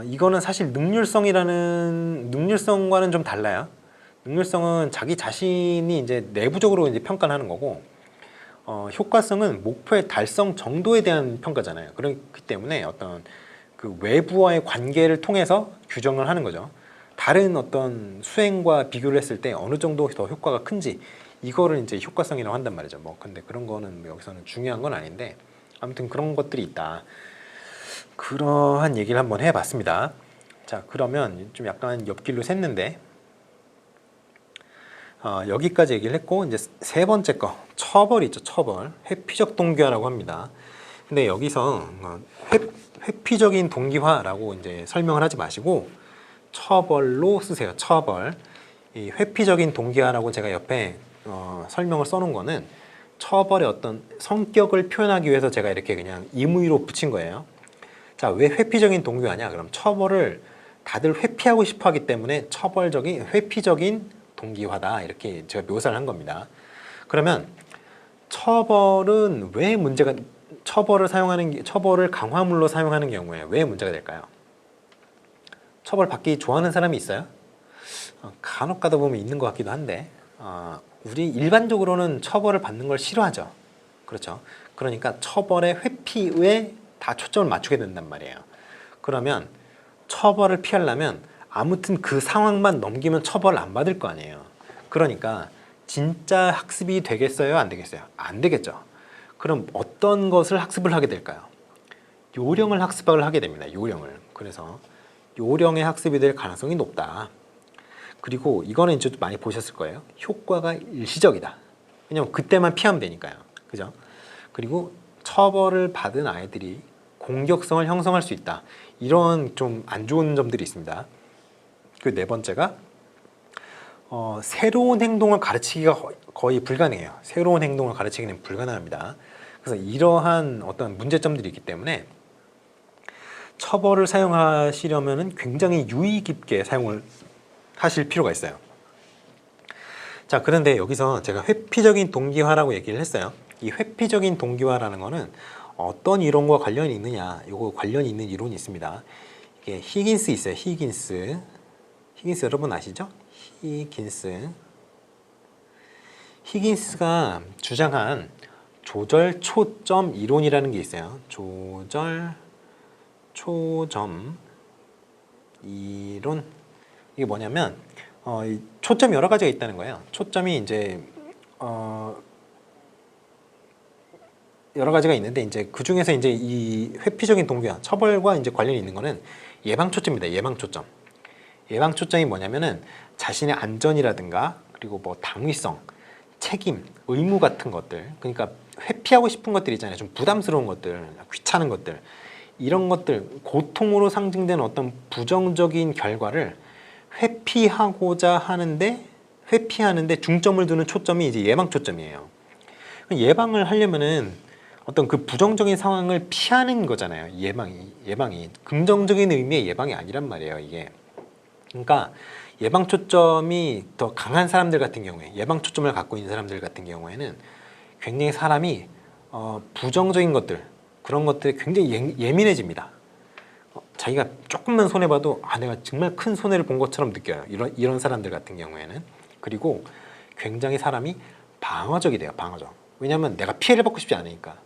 이거는 사실 능률성과는 좀 달라요. 능률성은 자기 자신이 이제 내부적으로 이제 평가를 하는 거고, 효과성은 목표의 달성 정도에 대한 평가잖아요. 그렇기 때문에 어떤 그 외부와의 관계를 통해서 규정을 하는 거죠. 다른 어떤 수행과 비교를 했을 때 어느 정도 더 효과가 큰지, 이거를 이제 효과성이라고 한단 말이죠. 뭐 근데 그런 거는 여기서는 중요한 건 아닌데, 아무튼 그런 것들이 있다. 그러한 얘기를 한번 해봤습니다. 자, 그러면 좀 약간 옆길로 샜는데, 여기까지 얘기를 했고, 이제 세 번째 거, 처벌 있죠. 처벌. 회피적 동기화라고 합니다. 근데 여기서 회피적인 동기화라고 이제 설명을 하지 마시고 처벌로 쓰세요. 처벌. 이 회피적인 동기화라고 제가 옆에 설명을 써놓은 거는 처벌의 어떤 성격을 표현하기 위해서 제가 이렇게 그냥 임의로 붙인 거예요. 자, 왜 회피적인 동기화냐? 그럼 처벌을 다들 회피하고 싶어 하기 때문에 회피적인 동기화다. 이렇게 제가 묘사를 한 겁니다. 그러면 처벌은 왜 문제가, 처벌을 강화물로 사용하는 경우에 왜 문제가 될까요? 처벌 받기 좋아하는 사람이 있어요? 간혹 가다 보면 있는 것 같기도 한데, 우리 일반적으로는 처벌을 받는 걸 싫어하죠. 그렇죠. 그러니까 처벌의 회피에 다 초점을 맞추게 된단 말이에요. 그러면 처벌을 피하려면 아무튼 그 상황만 넘기면 처벌을 안 받을 거 아니에요. 그러니까 진짜 학습이 되겠어요? 안 되겠어요? 안 되겠죠. 그럼 어떤 것을 학습을 하게 될까요? 요령을 학습을 하게 됩니다. 요령을. 그래서 요령의 학습이 될 가능성이 높다. 그리고 이거는 이제 많이 보셨을 거예요. 효과가 일시적이다. 왜냐면 그때만 피하면 되니까요. 그죠? 그리고 처벌을 받은 아이들이 공격성을 형성할 수 있다. 이런 좀 안 좋은 점들이 있습니다. 그 네 번째가 새로운 행동을 가르치기가 거의 불가능해요. 새로운 행동을 가르치기는 불가능합니다. 그래서 이러한 어떤 문제점들이 있기 때문에 처벌을 사용하시려면 굉장히 유의 깊게 사용을 하실 필요가 있어요. 자, 그런데 여기서 제가 회피적인 동기화라고 얘기를 했어요. 이 회피적인 동기화라는 거는 어떤 이론과 관련이 있느냐, 이거 관련이 있는 이론이 있습니다. 이게 히긴스 있어요. 히긴스 여러분 아시죠? 히긴스가 주장한 조절 초점 이론이라는 게 있어요. 조절 초점 이론. 이게 뭐냐면 초점이 여러 가지가 있다는 거예요. 초점이 이제 여러 가지가 있는데 이제 그 중에서 이제 이 회피적인 동기화, 처벌과 이제 관련이 있는 거는 예방 초점입니다. 예방 초점. 예방 초점이 뭐냐면은 자신의 안전이라든가 그리고 뭐 당위성, 책임, 의무 같은 것들, 그러니까 회피하고 싶은 것들 있잖아요. 좀 부담스러운 것들, 귀찮은 것들, 이런 것들, 고통으로 상징되는 어떤 부정적인 결과를 회피하는데 중점을 두는 초점이 이제 예방 초점이에요. 예방을 하려면은 어떤 그 부정적인 상황을 피하는 거잖아요. 예방이 긍정적인 의미의 예방이 아니란 말이에요. 이게. 그러니까 예방 초점이 더 강한 사람들 같은 경우에, 예방 초점을 갖고 있는 사람들 같은 경우에는 굉장히 사람이 부정적인 것들, 그런 것들에 굉장히 예민해집니다. 자기가 조금만 손해봐도 내가 정말 큰 손해를 본 것처럼 느껴요. 이런 사람들 같은 경우에는. 그리고 굉장히 사람이 방어적이 돼요. 방어적. 왜냐하면 내가 피해를 받고 싶지 않으니까.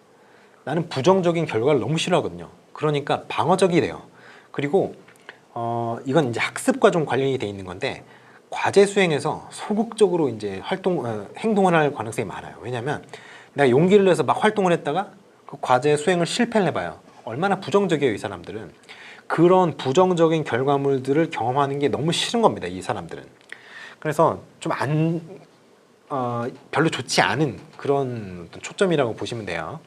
나는 부정적인 결과를 너무 싫어하거든요. 그러니까 방어적이 돼요. 그리고 이건 이제 학습과 좀 관련이 돼 있는 건데, 과제 수행에서 소극적으로 이제 행동을 할 가능성이 많아요. 왜냐하면 내가 용기를 내서 막 활동을 했다가 그 과제 수행을 실패를 해봐요. 얼마나 부정적이에요, 이 사람들은. 그런 부정적인 결과물들을 경험하는 게 너무 싫은 겁니다, 이 사람들은. 그래서 좀 별로 좋지 않은 그런 초점이라고 보시면 돼요.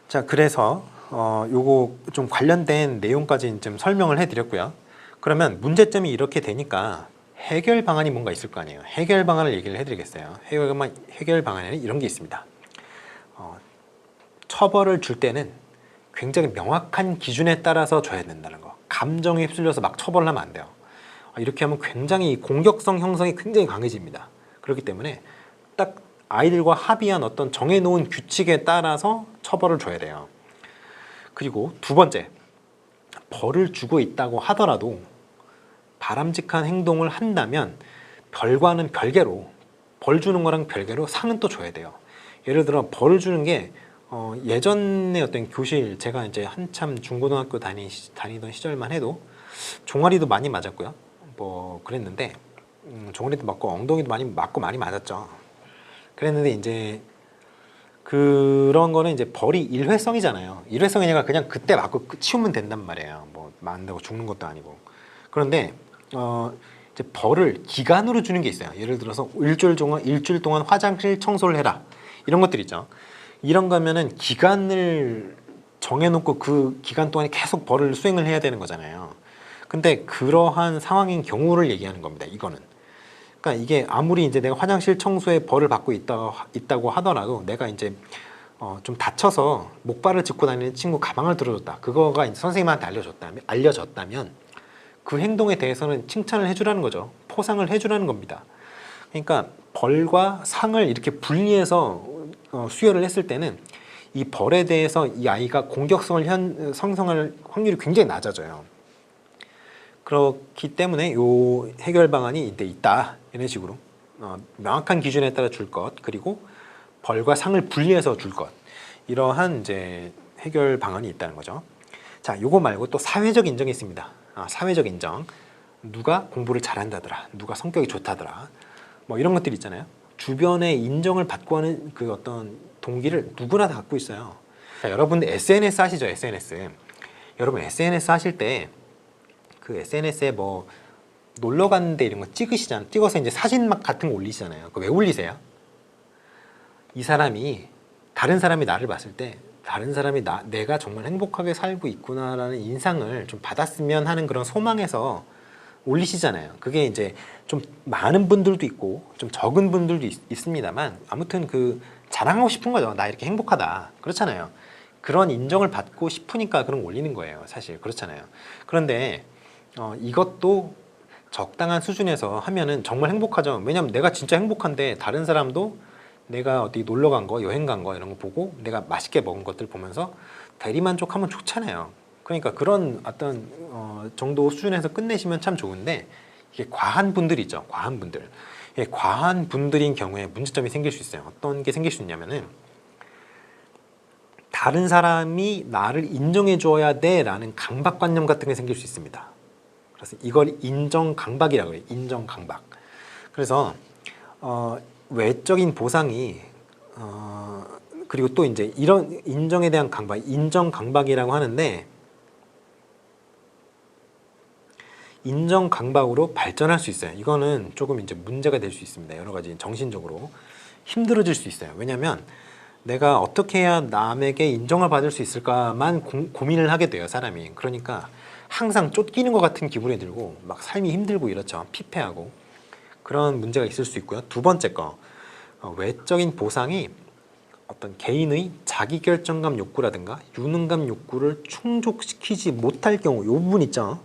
자, 그래서 요거 좀 관련된 내용까지 좀 설명을 해드렸고요. 그러면 문제점이 이렇게 되니까 해결 방안이 뭔가 있을 거 아니에요. 해결 방안을 얘기를 해드리겠어요. 해결 방안에는 이런 게 있습니다. 처벌을 줄 때는 굉장히 명확한 기준에 따라서 줘야 된다는 거. 감정에 휩쓸려서 막 처벌을 하면 안 돼요. 이렇게 하면 굉장히 공격성 형성이 굉장히 강해집니다. 그렇기 때문에 딱 아이들과 합의한 어떤 정해놓은 규칙에 따라서 처벌을 줘야 돼요. 그리고 두 번째, 벌을 주고 있다고 하더라도 바람직한 행동을 한다면 별과는 별개로, 벌 주는 거랑 별개로 상은 또 줘야 돼요. 예를 들어 벌을 주는 게 예전에 어떤 교실, 제가 이제 한참 중고등학교 다니던 시절만 해도 종아리도 많이 맞았고요. 뭐 그랬는데 종아리도 맞고 엉덩이도 많이 맞고 많이 맞았죠. 그랬는데 이제 그런 거는 이제 벌이 일회성이잖아요. 일회성이니까 그냥 그때 맞고 치우면 된단 말이에요. 뭐 맞는다고 죽는 것도 아니고. 그런데 이제 벌을 기간으로 주는 게 있어요. 예를 들어서 일주일 동안 화장실 청소를 해라. 이런 것들 있죠. 이런 거면은 기간을 정해놓고 그 기간 동안에 계속 벌을 수행을 해야 되는 거잖아요. 근데 그러한 상황인 경우를 얘기하는 겁니다. 이거는. 그러니까 이게 아무리 이제 내가 화장실 청소에 벌을 받고 있다고 하더라도 내가 이제 좀 다쳐서 목발을 짚고 다니는 친구 가방을 들어줬다. 그거가 이제 선생님한테 알려졌다면 그 행동에 대해서는 칭찬을 해주라는 거죠. 포상을 해주라는 겁니다. 그러니까 벌과 상을 이렇게 분리해서 수여를 했을 때는 이 벌에 대해서 이 아이가 공격성을 형성할 확률이 굉장히 낮아져요. 그렇기 때문에 요 해결 방안이 이때 있다. 이런 식으로 명확한 기준에 따라 줄 것, 그리고 벌과 상을 분리해서 줄 것, 이러한 이제 해결 방안이 있다는 거죠. 자, 요거 말고 또 사회적 인정이 있습니다. 사회적 인정. 누가 공부를 잘한다더라, 누가 성격이 좋다더라, 뭐 이런 것들 있잖아요. 주변에 인정을 받고 하는 그 어떤 동기를 누구나 다 갖고 있어요. 자, 여러분들 SNS 하시죠? SNS. 여러분 SNS 하실 때 그 SNS에 뭐 놀러 갔는데 이런 거 찍으시잖아요. 찍어서 이제 사진 막 같은 거 올리시잖아요. 그거 왜 올리세요? 이 사람이, 다른 사람이 나를 봤을 때 다른 사람이 내가 정말 행복하게 살고 있구나라는 인상을 좀 받았으면 하는 그런 소망에서 올리시잖아요. 그게 이제 좀 많은 분들도 있고 좀 적은 분들도 있습니다만 아무튼 그 자랑하고 싶은 거죠. 나 이렇게 행복하다. 그렇잖아요. 그런 인정을 받고 싶으니까 그런 거 올리는 거예요. 사실 그렇잖아요. 그런데 이것도 적당한 수준에서 하면은 정말 행복하죠. 왜냐면 내가 진짜 행복한데 다른 사람도 내가 어디 놀러 간 거, 여행 간 거 이런 거 보고 내가 맛있게 먹은 것들 보면서 대리만족하면 좋잖아요. 그러니까 그런 어떤 정도 수준에서 끝내시면 참 좋은데, 이게 과한 분들이 있죠. 과한 분들. 과한 분들인 경우에 문제점이 생길 수 있어요. 어떤 게 생길 수 있냐면은 다른 사람이 나를 인정해 줘야 돼 라는 강박관념 같은 게 생길 수 있습니다. 그래서 이걸 인정 강박이라고 해요. 인정 강박. 그래서 외적인 보상이 그리고 또 이제 이런 인정에 대한 강박, 인정 강박이라고 하는데, 인정 강박으로 발전할 수 있어요. 이거는 조금 이제 문제가 될 수 있습니다. 여러 가지 정신적으로 힘들어질 수 있어요. 왜냐하면 내가 어떻게 해야 남에게 인정을 받을 수 있을까만 고민을 하게 돼요, 사람이. 그러니까 항상 쫓기는 것 같은 기분이 들고 막 삶이 힘들고 이렇죠. 피폐하고 그런 문제가 있을 수 있고요. 두 번째 거, 외적인 보상이 어떤 개인의 자기결정감 욕구라든가 유능감 욕구를 충족시키지 못할 경우, 이 부분 있죠.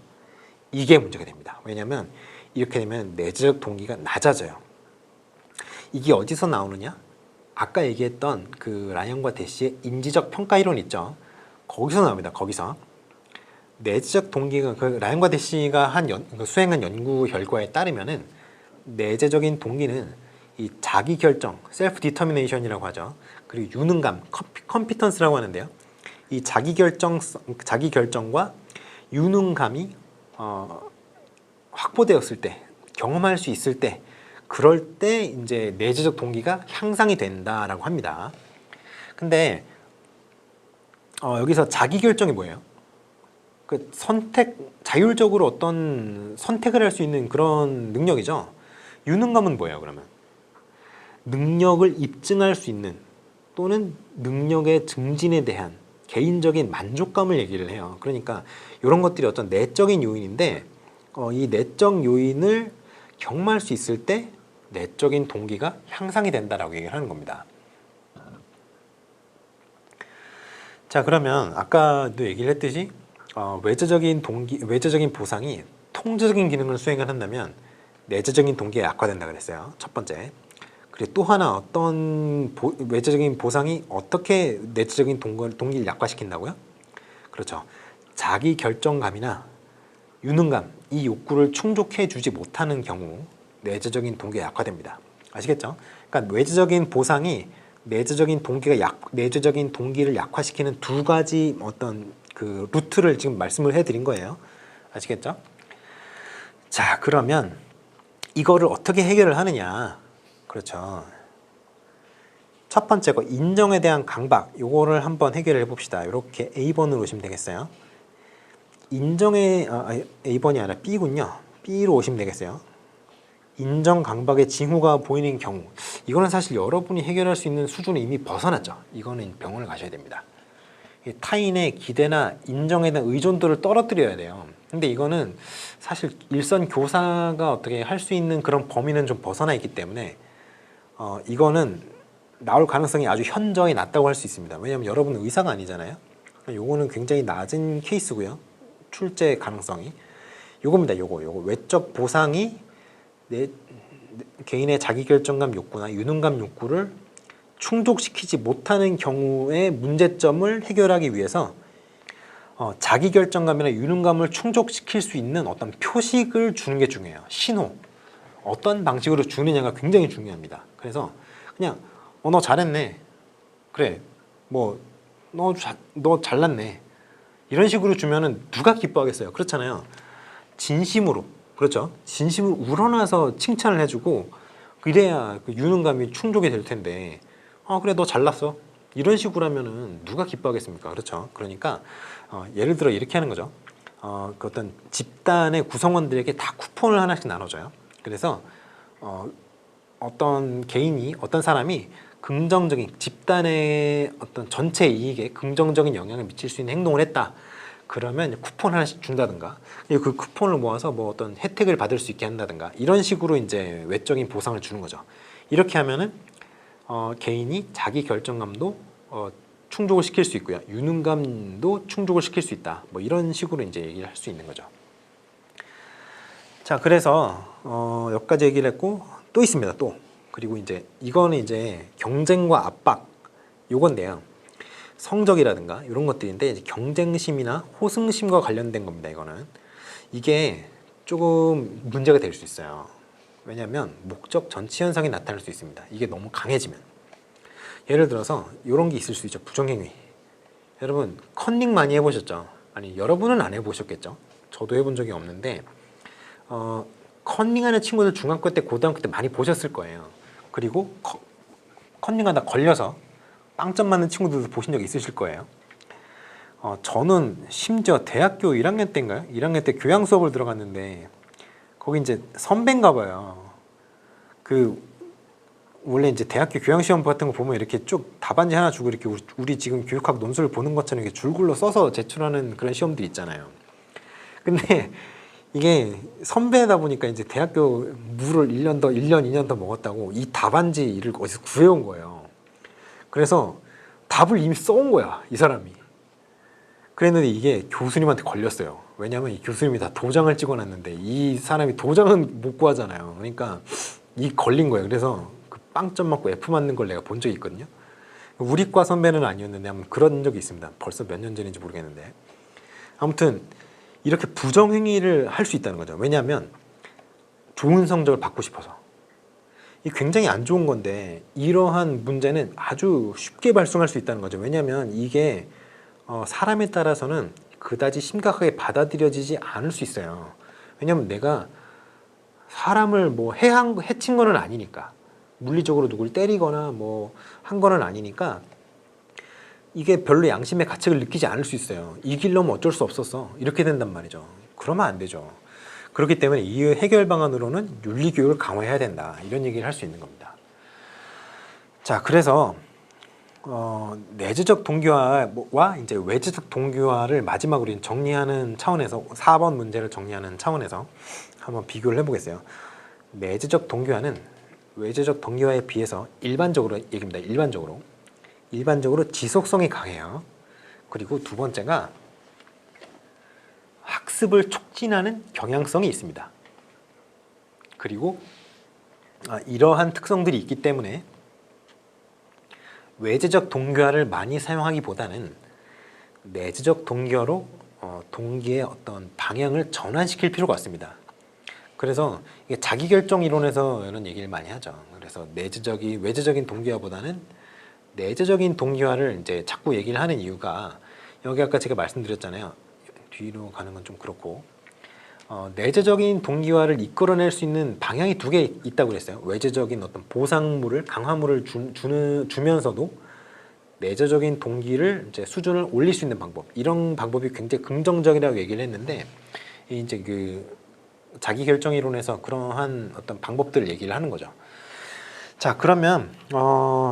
이게 문제가 됩니다. 왜냐하면 이렇게 되면 내재적 동기가 낮아져요. 이게 어디서 나오느냐? 아까 얘기했던 그 라이언과 대시의 인지적 평가 이론 있죠. 거기서 나옵니다. 거기서 내재적 동기가, 그 라이언과 대시가 수행한 연구 결과에 따르면은 내재적인 동기는 이 자기 결정, 셀프 디터미네이션이라고 하죠. 그리고 유능감, 컴피턴스라고 하는데요. 이 자기 결정과 유능감이 확보되었을 때, 경험할 수 있을 때, 그럴 때 이제 내재적 동기가 향상이 된다라고 합니다. 근데 여기서 자기 결정이 뭐예요? 그 자율적으로 어떤 선택을 할 수 있는 그런 능력이죠. 유능감은 뭐예요, 그러면? 능력을 입증할 수 있는, 또는 능력의 증진에 대한 개인적인 만족감을 얘기를 해요. 그러니까 이런 것들이 어떤 내적인 요인인데, 이 내적 요인을 경험할 수 있을 때 내적인 동기가 향상이 된다라고 얘기를 하는 겁니다. 자, 그러면 아까도 얘기를 했듯이 외재적인 보상이 통제적인 기능을 수행을 한다면 내재적인 동기가 약화된다 그랬어요. 첫 번째. 그리고 또 하나, 어떤 외재적인 보상이 어떻게 내재적인 동기를 약화시킨다고요? 그렇죠. 자기 결정감이나 유능감, 이 욕구를 충족해 주지 못하는 경우 내재적인 동기가 약화됩니다. 아시겠죠? 그러니까 외재적인 보상이 내재적인 동기를 약화시키는 두 가지 어떤 그 루트를 지금 말씀을 해드린 거예요. 아시겠죠? 자, 그러면 이거를 어떻게 해결을 하느냐? 그렇죠. 첫 번째 거 인정에 대한 강박, 요거를 한번 해결해 봅시다. 이렇게 A번으로 오시면 되겠어요. 인정에 A번이 아니라 B군요. B로 오시면 되겠어요. 인정 강박의 징후가 보이는 경우, 이거는 사실 여러분이 해결할 수 있는 수준을 이미 벗어났죠. 이거는 병원을 가셔야 됩니다. 타인의 기대나 인정에 대한 의존도를 떨어뜨려야 돼요. 근데 이거는 사실 일선 교사가 어떻게 할 수 있는 그런 범위는 좀 벗어나 있기 때문에 이거는 나올 가능성이 아주 현저히 낮다고 할 수 있습니다. 왜냐하면 여러분은 의사가 아니잖아요. 요거는 굉장히 낮은 케이스고요. 출제 가능성이 요겁니다. 요거 외적 보상이 개인의 자기결정감 욕구나 유능감 욕구를 충족시키지 못하는 경우의 문제점을 해결하기 위해서 자기결정감이나 유능감을 충족시킬 수 있는 어떤 표식을 주는 게 중요해요. 신호. 어떤 방식으로 주느냐가 굉장히 중요합니다. 그래서 그냥 너 잘했네. 그래. 뭐 너 잘났네. 이런 식으로 주면은 누가 기뻐하겠어요. 그렇잖아요. 진심으로. 그렇죠. 진심으로 우러나서 칭찬을 해주고 그래야 그 유능감이 충족이 될 텐데 그래 너 잘났어. 이런 식으로 하면은 누가 기뻐하겠습니까? 그렇죠. 그러니까 예를 들어 이렇게 하는 거죠. 그 어떤 집단의 구성원들에게 다 쿠폰을 하나씩 나눠줘요. 그래서 어떤 개인이 어떤 사람이 긍정적인 집단의 어떤 전체 이익에 긍정적인 영향을 미칠 수 있는 행동을 했다. 그러면 쿠폰 하나씩 준다든가 그 쿠폰을 모아서 뭐 어떤 혜택을 받을 수 있게 한다든가 이런 식으로 이제 외적인 보상을 주는 거죠. 이렇게 하면은 개인이 자기 결정감도 충족을 시킬 수 있고요. 유능감도 충족을 시킬 수 있다. 뭐 이런 식으로 이제 얘기를 할 수 있는 거죠. 자, 그래서 여기까지 얘기를 했고 또 있습니다. 또 그리고 이제 이거는 이제 경쟁과 압박 요건데요. 성적이라든가 이런 것들인데 이제 경쟁심이나 호승심과 관련된 겁니다. 이거는 이게 조금 문제가 될 수 있어요. 왜냐하면 목적 전치 현상이 나타날 수 있습니다. 이게 너무 강해지면 예를 들어서 이런 게 있을 수 있죠. 부정행위. 여러분 컨닝 많이 해보셨죠? 아니 여러분은 안 해보셨겠죠? 저도 해본 적이 없는데 컨닝하는 친구들 중학교 때 고등학교 때 많이 보셨을 거예요. 그리고 컨닝하다 걸려서 빵점 맞는 친구들도 보신 적 있으실 거예요. 저는 심지어 대학교 1학년 때인가요? 1학년 때 교양 수업을 들어갔는데 거기 이제 선배인가 봐요. 그 원래 이제 대학교 교양 시험 같은 거 보면 이렇게 쭉 답안지 하나 주고 이렇게 우리 지금 교육학 논술을 보는 것처럼 이렇게 줄글로 써서 제출하는 그런 시험들이 있잖아요. 근데 이게 선배다 보니까 이제 대학교 물을 1년, 2년 더 먹었다고 이 답안지를 어디서 구해온 거예요. 그래서 답을 이미 써온 거야, 이 사람이. 그랬는데 이게 교수님한테 걸렸어요. 왜냐하면 이 교수님이 다 도장을 찍어놨는데 이 사람이 도장은 못 구하잖아요. 그러니까 이 걸린 거예요. 그래서 그 빵점 맞고 F 맞는 걸 내가 본 적이 있거든요. 우리 과 선배는 아니었는데 아마 그런 적이 있습니다. 벌써 몇 년 전인지 모르겠는데. 아무튼 이렇게 부정행위를 할 수 있다는 거죠. 왜냐하면 좋은 성적을 받고 싶어서. 이 굉장히 안 좋은 건데 이러한 문제는 아주 쉽게 발생할 수 있다는 거죠. 왜냐하면 이게 사람에 따라서는 그다지 심각하게 받아들여지지 않을 수 있어요. 왜냐하면 내가 사람을 뭐 해친 거는 아니니까, 물리적으로 누굴 때리거나 뭐 한 거는 아니니까 이게 별로 양심의 가책을 느끼지 않을 수 있어요. 이기려면 어쩔 수 없었어. 이렇게 된단 말이죠. 그러면 안 되죠. 그렇기 때문에 이 해결 방안으로는 윤리교육을 강화해야 된다. 이런 얘기를 할 수 있는 겁니다. 자, 그래서 내재적 동기화와 이제 외재적 동기화를 마지막으로 정리하는 차원에서 4번 문제를 정리하는 차원에서 한번 비교를 해보겠어요. 내재적 동기화는 외재적 동기화에 비해서 일반적으로 얘기입니다. 일반적으로 지속성이 강해요. 그리고 두 번째가 학습을 촉진하는 경향성이 있습니다. 그리고 이러한 특성들이 있기 때문에 외재적 동기화를 많이 사용하기보다는 내재적 동기화로 동기의 어떤 방향을 전환시킬 필요가 없습니다. 그래서 이게 자기결정 이론에서 이런 얘기를 많이 하죠. 그래서 외재적인 동기화보다는 내재적인 동기화를 이제 자꾸 얘기를 하는 이유가, 여기 아까 제가 말씀드렸잖아요. 뒤로 가는 건 좀 그렇고, 내재적인 동기화를 이끌어낼 수 있는 방향이 두 개 있다고 그랬어요. 외재적인 어떤 보상물을, 강화물을 주면서도 내재적인 동기를 이제 수준을 올릴 수 있는 방법, 이런 방법이 굉장히 긍정적이라고 얘기를 했는데, 이제 그 자기결정 이론에서 그러한 어떤 방법들을 얘기를 하는 거죠. 자, 그러면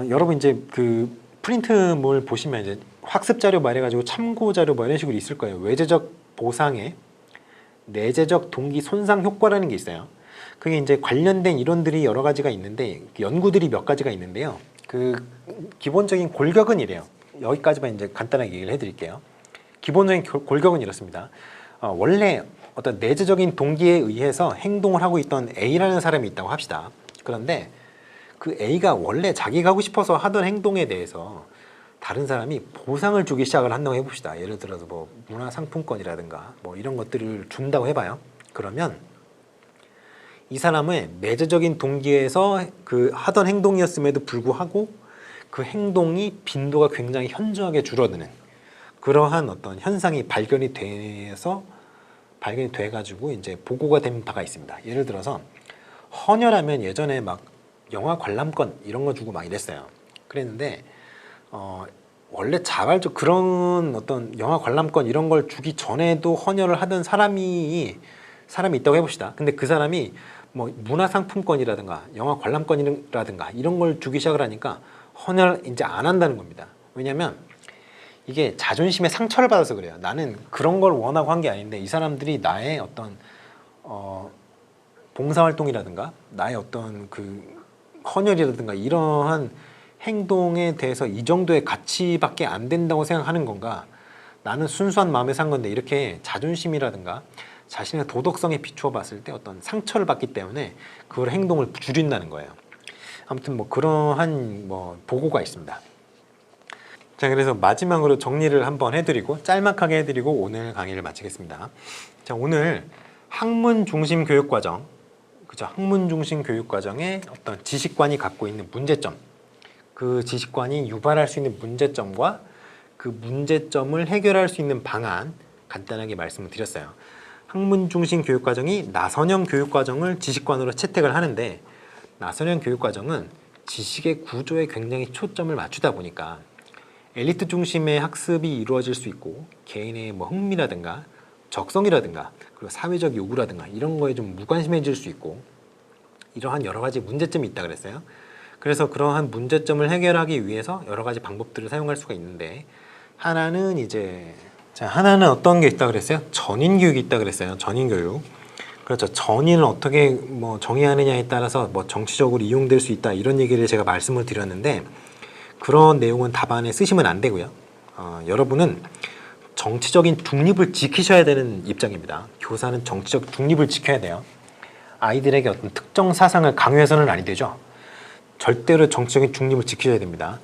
여러분 이제 그 프린트물 보시면 이제 학습 자료 말해가지고 참고 자료 뭐 이런 식으로 있을 거예요. 외재적 보상에 내재적 동기 손상 효과라는 게 있어요. 그게 이제 관련된 이론들이 여러 가지가 있는데, 연구들이 몇 가지가 있는데요. 그 기본적인 골격은 이래요. 여기까지만 이제 간단하게 얘기를 해드릴게요. 기본적인 골격은 이렇습니다. 원래 어떤 내재적인 동기에 의해서 행동을 하고 있던 A라는 사람이 있다고 합시다. 그런데 그 A가 원래 자기가 하고 싶어서 하던 행동에 대해서 다른 사람이 보상을 주기 시작을 한다고 해봅시다. 예를 들어서 뭐 문화상품권이라든가 뭐 이런 것들을 준다고 해봐요. 그러면 이 사람의 내재적인 동기에서 그 하던 행동이었음에도 불구하고 그 행동이 빈도가 굉장히 현저하게 줄어드는 그러한 어떤 현상이 발견이 돼가지고 이제 보고가 된 바가 있습니다. 예를 들어서 헌혈하면 예전에 막 영화 관람권 이런 거 주고 막 이랬어요. 그랬는데 원래 자발적 그런 어떤 영화 관람권 이런 걸 주기 전에도 헌혈을 하던 사람이 있다고 해봅시다. 근데 그 사람이 뭐 문화상품권이라든가 영화 관람권이라든가 이런 걸 주기 시작을 하니까 헌혈 이제 안 한다는 겁니다. 왜냐면 이게 자존심에 상처를 받아서 그래요. 나는 그런 걸 원하고 한 게 아닌데 이 사람들이 나의 어떤 봉사활동이라든가 나의 어떤 그 헌혈이라든가 이러한 행동에 대해서 이 정도의 가치밖에 안 된다고 생각하는 건가, 나는 순수한 마음에서 한 건데, 이렇게 자존심이라든가 자신의 도덕성에 비추어 봤을 때 어떤 상처를 받기 때문에 그걸 행동을 줄인다는 거예요. 아무튼 뭐 그러한 뭐 보고가 있습니다. 자, 그래서 마지막으로 정리를 한번 해드리고 짤막하게 해드리고 오늘 강의를 마치겠습니다. 자, 오늘 학문 중심 교육과정, 그죠? 학문 중심 교육과정의 어떤 지식관이 갖고 있는 문제점, 그 지식관이 유발할 수 있는 문제점과 그 문제점을 해결할 수 있는 방안 간단하게 말씀을 드렸어요. 학문 중심 교육과정이 나선형 교육과정을 지식관으로 채택을 하는데, 나선형 교육과정은 지식의 구조에 굉장히 초점을 맞추다 보니까 엘리트 중심의 학습이 이루어질 수 있고, 개인의 뭐 흥미라든가 적성이라든가 그리고 사회적 요구라든가 이런 거에 좀 무관심해질 수 있고, 이러한 여러 가지 문제점이 있다 그랬어요. 그래서 그러한 문제점을 해결하기 위해서 여러 가지 방법들을 사용할 수가 있는데, 하나는 어떤 게 있다 그랬어요? 전인 교육이 있다 그랬어요. 전인 교육. 그렇죠. 전인을 어떻게 뭐 정의하느냐에 따라서 뭐 정치적으로 이용될 수 있다 이런 얘기를 제가 말씀을 드렸는데, 그런 내용은 답안에 쓰시면 안 되고요. 여러분은 정치적인 중립을 지키셔야 되는 입장입니다. 교사는 정치적 중립을 지켜야 돼요. 아이들에게 어떤 특정 사상을 강요해서는 아니 되죠. 절대로 정치적인 중립을 지키셔야 됩니다.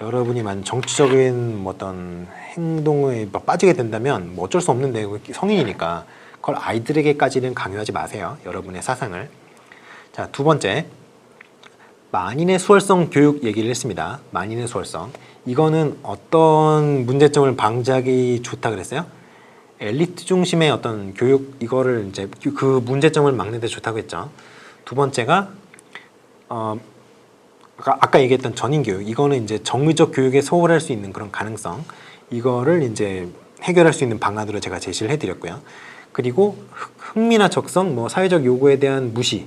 여러분이 만 정치적인 어떤 행동에 빠지게 된다면 뭐 어쩔 수 없는데, 성인이니까 그걸 아이들에게까지는 강요하지 마세요. 여러분의 사상을. 자, 두 번째, 만인의 수월성 교육 얘기를 했습니다. 만인의 수월성. 이거는 어떤 문제점을 방지하기 좋다 그랬어요? 엘리트 중심의 어떤 교육, 이거를 이제 그 문제점을 막는 데 좋다고 했죠. 두 번째가 아까 얘기했던 전인 교육, 이거는 이제 정의적 교육에 소홀할 수 있는 그런 가능성, 이거를 이제 해결할 수 있는 방안으로 제가 제시를 해드렸고요. 그리고 흥미나 적성, 뭐 사회적 요구에 대한 무시,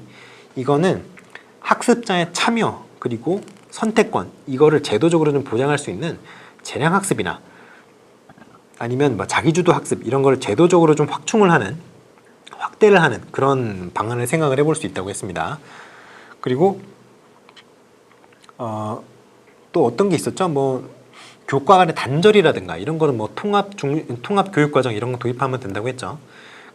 이거는 학습자의 참여 그리고 선택권, 이거를 제도적으로 좀 보장할 수 있는 재량 학습이나 아니면 뭐 자기주도 학습 이런 걸 제도적으로 좀 확대를 하는 그런 방안을 생각을 해볼 수 있다고 했습니다. 그리고 또 어떤 게 있었죠? 뭐 교과 간의 단절이라든가 이런 거는 뭐 통합 교육 과정 이런 거 도입하면 된다고 했죠.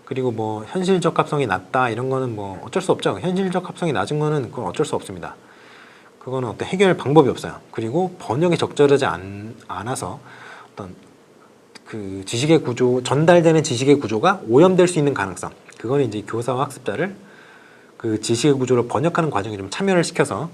그리고 뭐 현실적 합성이 낮다 이런 거는 뭐 어쩔 수 없죠. 현실적 합성이 낮은 거는 그건 어쩔 수 없습니다. 그거는 어떤 해결 방법이 없어요. 그리고 번역이 적절하지 않아서 어떤 그 지식의 구조, 전달되는 지식의 구조가 오염될 수 있는 가능성, 그거는 이제 교사와 학습자를 그 지식의 구조를 번역하는 과정에 좀 참여를 시켜서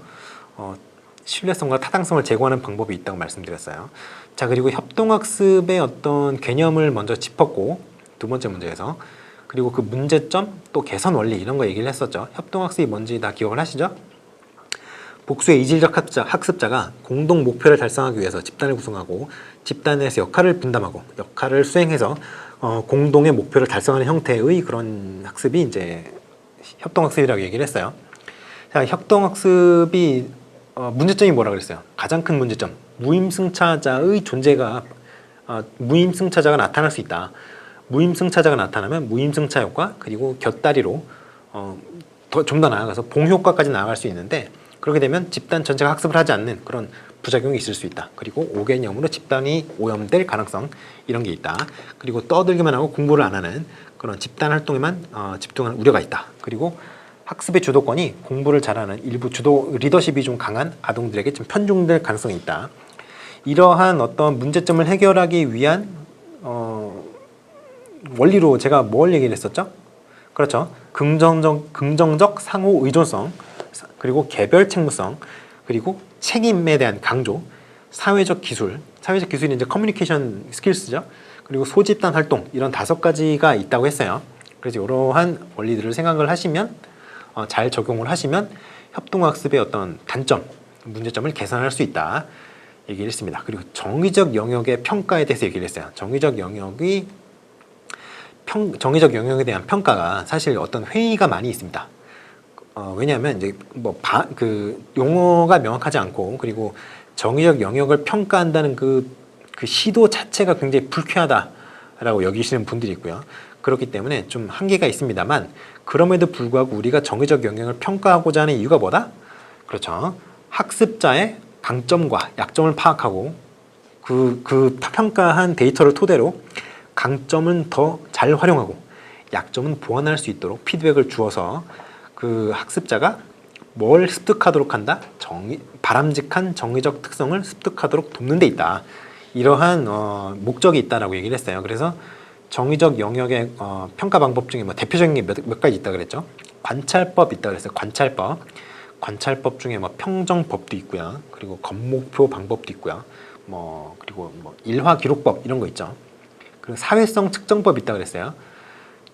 신뢰성과 타당성을 제고하는 방법이 있다고 말씀드렸어요. 자, 그리고 협동학습의 어떤 개념을 먼저 짚었고, 두 번째 문제에서, 그리고 그 문제점, 또 개선 원리 이런 거 얘기를 했었죠. 협동학습이 뭔지 다 기억을 하시죠? 복수의 이질적 학습자가 공동 목표를 달성하기 위해서 집단을 구성하고 집단에서 역할을 분담하고 역할을 수행해서 공동의 목표를 달성하는 형태의 그런 학습이 이제 협동학습이라고 얘기를 했어요. 자, 협동학습이 문제점이 뭐라 그랬어요? 가장 큰 문제점, 무임승차자의 존재가 무임승차자가 나타날 수 있다. 무임승차자가 나타나면 무임승차 효과, 그리고 곁다리로 좀 더 나아가서 봉효과까지 나아갈 수 있는데, 그렇게 되면 집단 전체가 학습을 하지 않는 그런 부작용이 있을 수 있다. 그리고 5개념으로 집단이 오염될 가능성, 이런 게 있다. 그리고 떠들기만 하고 공부를 안 하는 그런 집단 활동에만 집중하는 우려가 있다. 그리고 학습의 주도권이 공부를 잘하는 일부 리더십이 좀 강한 아동들에게 좀 편중될 가능성이 있다. 이러한 어떤 문제점을 해결하기 위한 원리로 제가 뭘 얘기를 했었죠? 그렇죠. 긍정적 상호 의존성, 그리고 개별 책무성, 그리고 책임에 대한 강조, 사회적 기술이 이제 커뮤니케이션 스킬스죠. 그리고 소집단 활동, 이런 5가지가 있다고 했어요. 그래서 이러한 원리들을 생각을 하시면, 잘 적용을 하시면 협동학습의 어떤 단점, 문제점을 개선할 수 있다 얘기를 했습니다. 그리고 정의적 영역의 평가에 대해서 얘기를 했어요. 정의적 영역에 대한 평가가 사실 어떤 회의가 많이 있습니다. 왜냐하면 이제 그 용어가 명확하지 않고, 그리고 정의적 영역을 평가한다는 그 시도 자체가 굉장히 불쾌하다라고 여기시는 분들이 있고요. 그렇기 때문에 좀 한계가 있습니다만, 그럼에도 불구하고 우리가 정의적 영역을 평가하고자 하는 이유가 뭐다? 그렇죠. 학습자의 강점과 약점을 파악하고 그 평가한 데이터를 토대로 강점은 더 잘 활용하고 약점은 보완할 수 있도록 피드백을 주어서 그 학습자가 뭘 습득하도록 한다? 바람직한 정의적 특성을 습득하도록 돕는 데 있다. 이러한 목적이 있다라고 얘기를 했어요. 그래서 정의적 영역의 평가 방법 중에 대표적인 게 몇 가지 있다 그랬죠. 관찰법 있다 그랬어요. 관찰법 중에 평정법도 있고요. 그리고 겉목표 방법도 있고요. 그리고 일화 기록법 이런 거 있죠. 그리고 사회성 측정법 있다 그랬어요.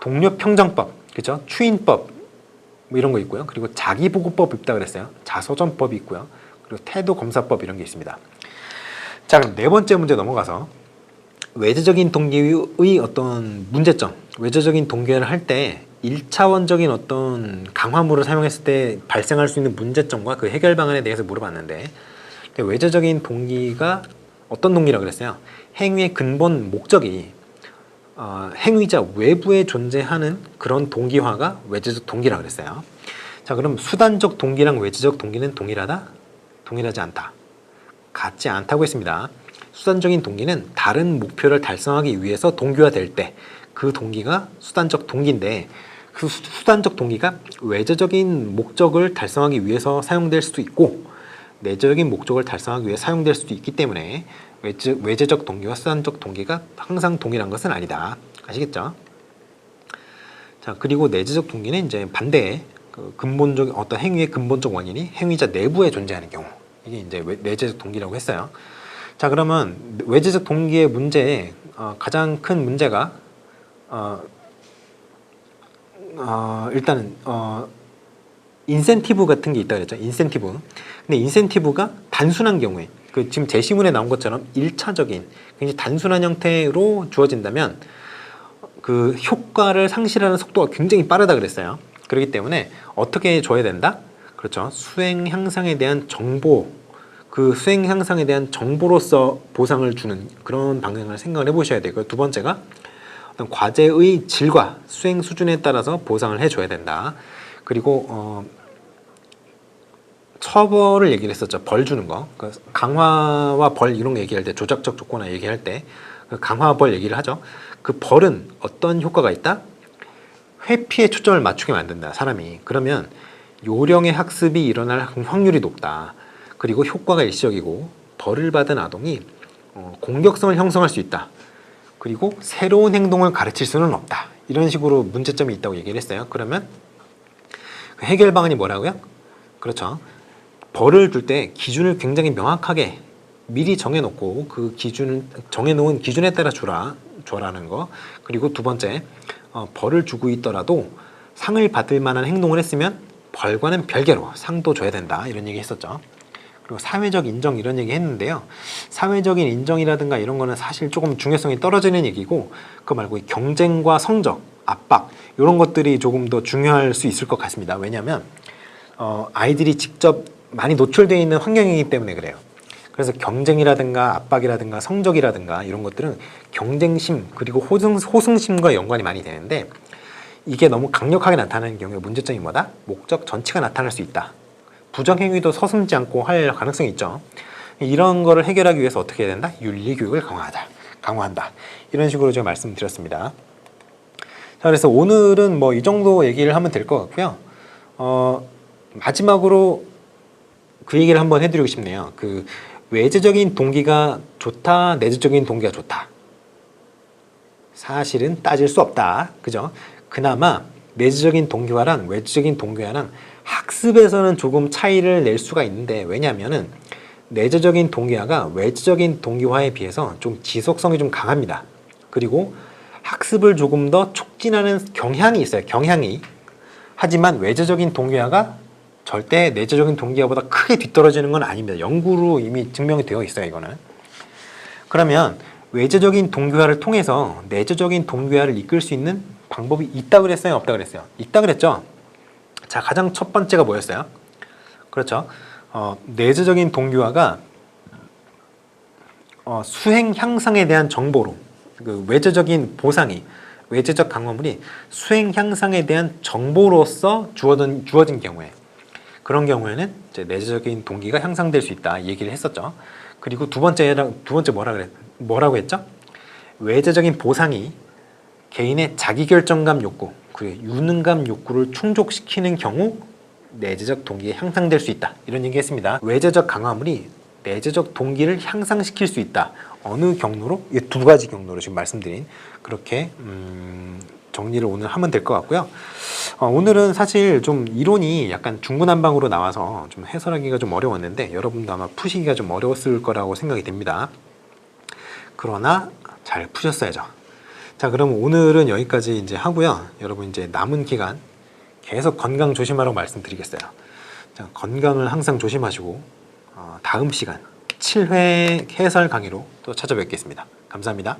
동료 평정법, 그죠? 추인법 이런 거 있고요. 그리고 자기보고법 있다 그랬어요. 자서전법이 있고요. 그리고 태도검사법 이런 게 있습니다. 자, 그럼 4번째 문제 넘어가서 외제적인 동기의 어떤 문제점, 외제적인 동기화를 할 때 1차원적인 어떤 강화물을 사용했을 때 발생할 수 있는 문제점과 그 해결 방안에 대해서 물어봤는데, 외제적인 동기가 어떤 동기라고 그랬어요? 행위의 근본 목적이 행위자 외부에 존재하는 그런 동기화가 외제적 동기라고 그랬어요. 자, 그럼 수단적 동기랑 외제적 동기는 동일하다? 동일하지 않다. 같지 않다고 했습니다. 수단적인 동기는 다른 목표를 달성하기 위해서 동기화될 때 그 동기가 수단적 동기인데, 그 수단적 동기가 외제적인 목적을 달성하기 위해서 사용될 수도 있고 내적인 목적을 달성하기 위해 사용될 수도 있기 때문에 외제적 동기와 수단적 동기가 항상 동일한 것은 아니다. 아시겠죠? 자, 그리고 내재적 동기는 이제 반대의 근본적 어떤 행위의 근본적 원인이 행위자 내부에 존재하는 경우, 이게 이제 내재적 동기라고 했어요. 자, 그러면 외제적 동기의 문제에 가장 큰 문제가 일단은 인센티브 같은 게 있다 그랬죠. 인센티브. 근데 인센티브가 단순한 경우에 지금 제시문에 나온 것처럼 1차적인 굉장히 단순한 형태로 주어진다면 그 효과를 상실하는 속도가 굉장히 빠르다 그랬어요. 그렇기 때문에 어떻게 줘야 된다? 그렇죠. 수행 향상에 대한 정보, 그 수행 향상에 대한 정보로서 보상을 주는 그런 방향을 생각을 해보셔야 되고요. 두 번째가 어떤 과제의 질과 수행 수준에 따라서 보상을 해줘야 된다. 그리고 처벌을 얘기를 했었죠. 벌 주는 거. 강화와 벌 이런 거 얘기할 때, 조작적 조건을 얘기할 때 강화와 벌 얘기를 하죠. 그 벌은 어떤 효과가 있다? 회피에 초점을 맞추게 만든다, 사람이. 그러면 요령의 학습이 일어날 확률이 높다. 그리고 효과가 일시적이고 벌을 받은 아동이 공격성을 형성할 수 있다. 그리고 새로운 행동을 가르칠 수는 없다. 이런 식으로 문제점이 있다고 얘기를 했어요. 그러면 그 해결 방안이 뭐라고요? 그렇죠. 벌을 둘 때 기준을 굉장히 명확하게 미리 정해놓고 그 기준을 정해놓은 기준에 따라 줘라는 거. 그리고 두 번째, 벌을 주고 있더라도 상을 받을 만한 행동을 했으면 벌과는 별개로 상도 줘야 된다. 이런 얘기 했었죠. 그리고 사회적 인정 이런 얘기 했는데요. 사회적인 인정이라든가 이런 거는 사실 조금 중요성이 떨어지는 얘기고, 그거 말고 경쟁과 성적, 압박 이런 것들이 조금 더 중요할 수 있을 것 같습니다. 왜냐하면 아이들이 직접 많이 노출되어 있는 환경이기 때문에 그래요. 그래서 경쟁이라든가 압박이라든가 성적이라든가 이런 것들은 경쟁심 그리고 호승심과 연관이 많이 되는데, 이게 너무 강력하게 나타나는 경우에 문제점이 뭐다? 목적 전체가 나타날 수 있다. 부정행위도 서슴지 않고 할 가능성이 있죠. 이런 거를 해결하기 위해서 어떻게 해야 된다? 윤리교육을 강화한다. 이런 식으로 제가 말씀드렸습니다. 자, 그래서 오늘은 뭐 이 정도 얘기를 하면 될 것 같고요. 마지막으로 그 얘기를 한번 해드리고 싶네요. 그 외재적인 동기가 좋다, 내재적인 동기가 좋다. 사실은 따질 수 없다. 그죠? 그나마 내재적인 동기화랑 외재적인 동기화랑 학습에서는 조금 차이를 낼 수가 있는데, 왜냐하면은 내재적인 동기화가 외재적인 동기화에 비해서 좀 지속성이 좀 강합니다. 그리고 학습을 조금 더 촉진하는 경향이 있어요. 경향이. 하지만 외재적인 동기화가 절대 내재적인 동기화보다 크게 뒤떨어지는 건 아닙니다. 연구로 이미 증명이 되어 있어요. 이거는. 그러면 외재적인 동기화를 통해서 내재적인 동기화를 이끌 수 있는 방법이 있다 그랬어요? 없다 그랬어요? 있다 그랬죠? 자, 가장 첫 번째가 뭐였어요? 그렇죠. 내재적인 동기화가 수행 향상에 대한 정보로, 그 외재적인 보상이, 외재적 강화물이 수행 향상에 대한 정보로서 주어진 경우에, 그런 경우에는 이제 내재적인 동기가 향상될 수 있다 얘기를 했었죠. 그리고 두 번째 뭐라고 했죠? 외재적인 보상이 개인의 자기결정감 욕구, 그리고 유능감 욕구를 충족시키는 경우 내재적 동기가 향상될 수 있다. 이런 얘기 했습니다. 외재적 강화물이 내재적 동기를 향상시킬 수 있다. 어느 경로로? 이 두 가지 경로로 지금 말씀드린, 그렇게 정리를 오늘 하면 될 것 같고요. 오늘은 사실 좀 이론이 약간 중구난방으로 나와서 좀 해설하기가 좀 어려웠는데, 여러분도 아마 푸시기가 좀 어려웠을 거라고 생각이 됩니다. 그러나 잘 푸셨어야죠. 자, 그럼 오늘은 여기까지 이제 하고요. 여러분 이제 남은 기간 계속 건강 조심하라고 말씀드리겠어요. 자, 건강을 항상 조심하시고 다음 시간 7회 해설 강의로 또 찾아뵙겠습니다. 감사합니다.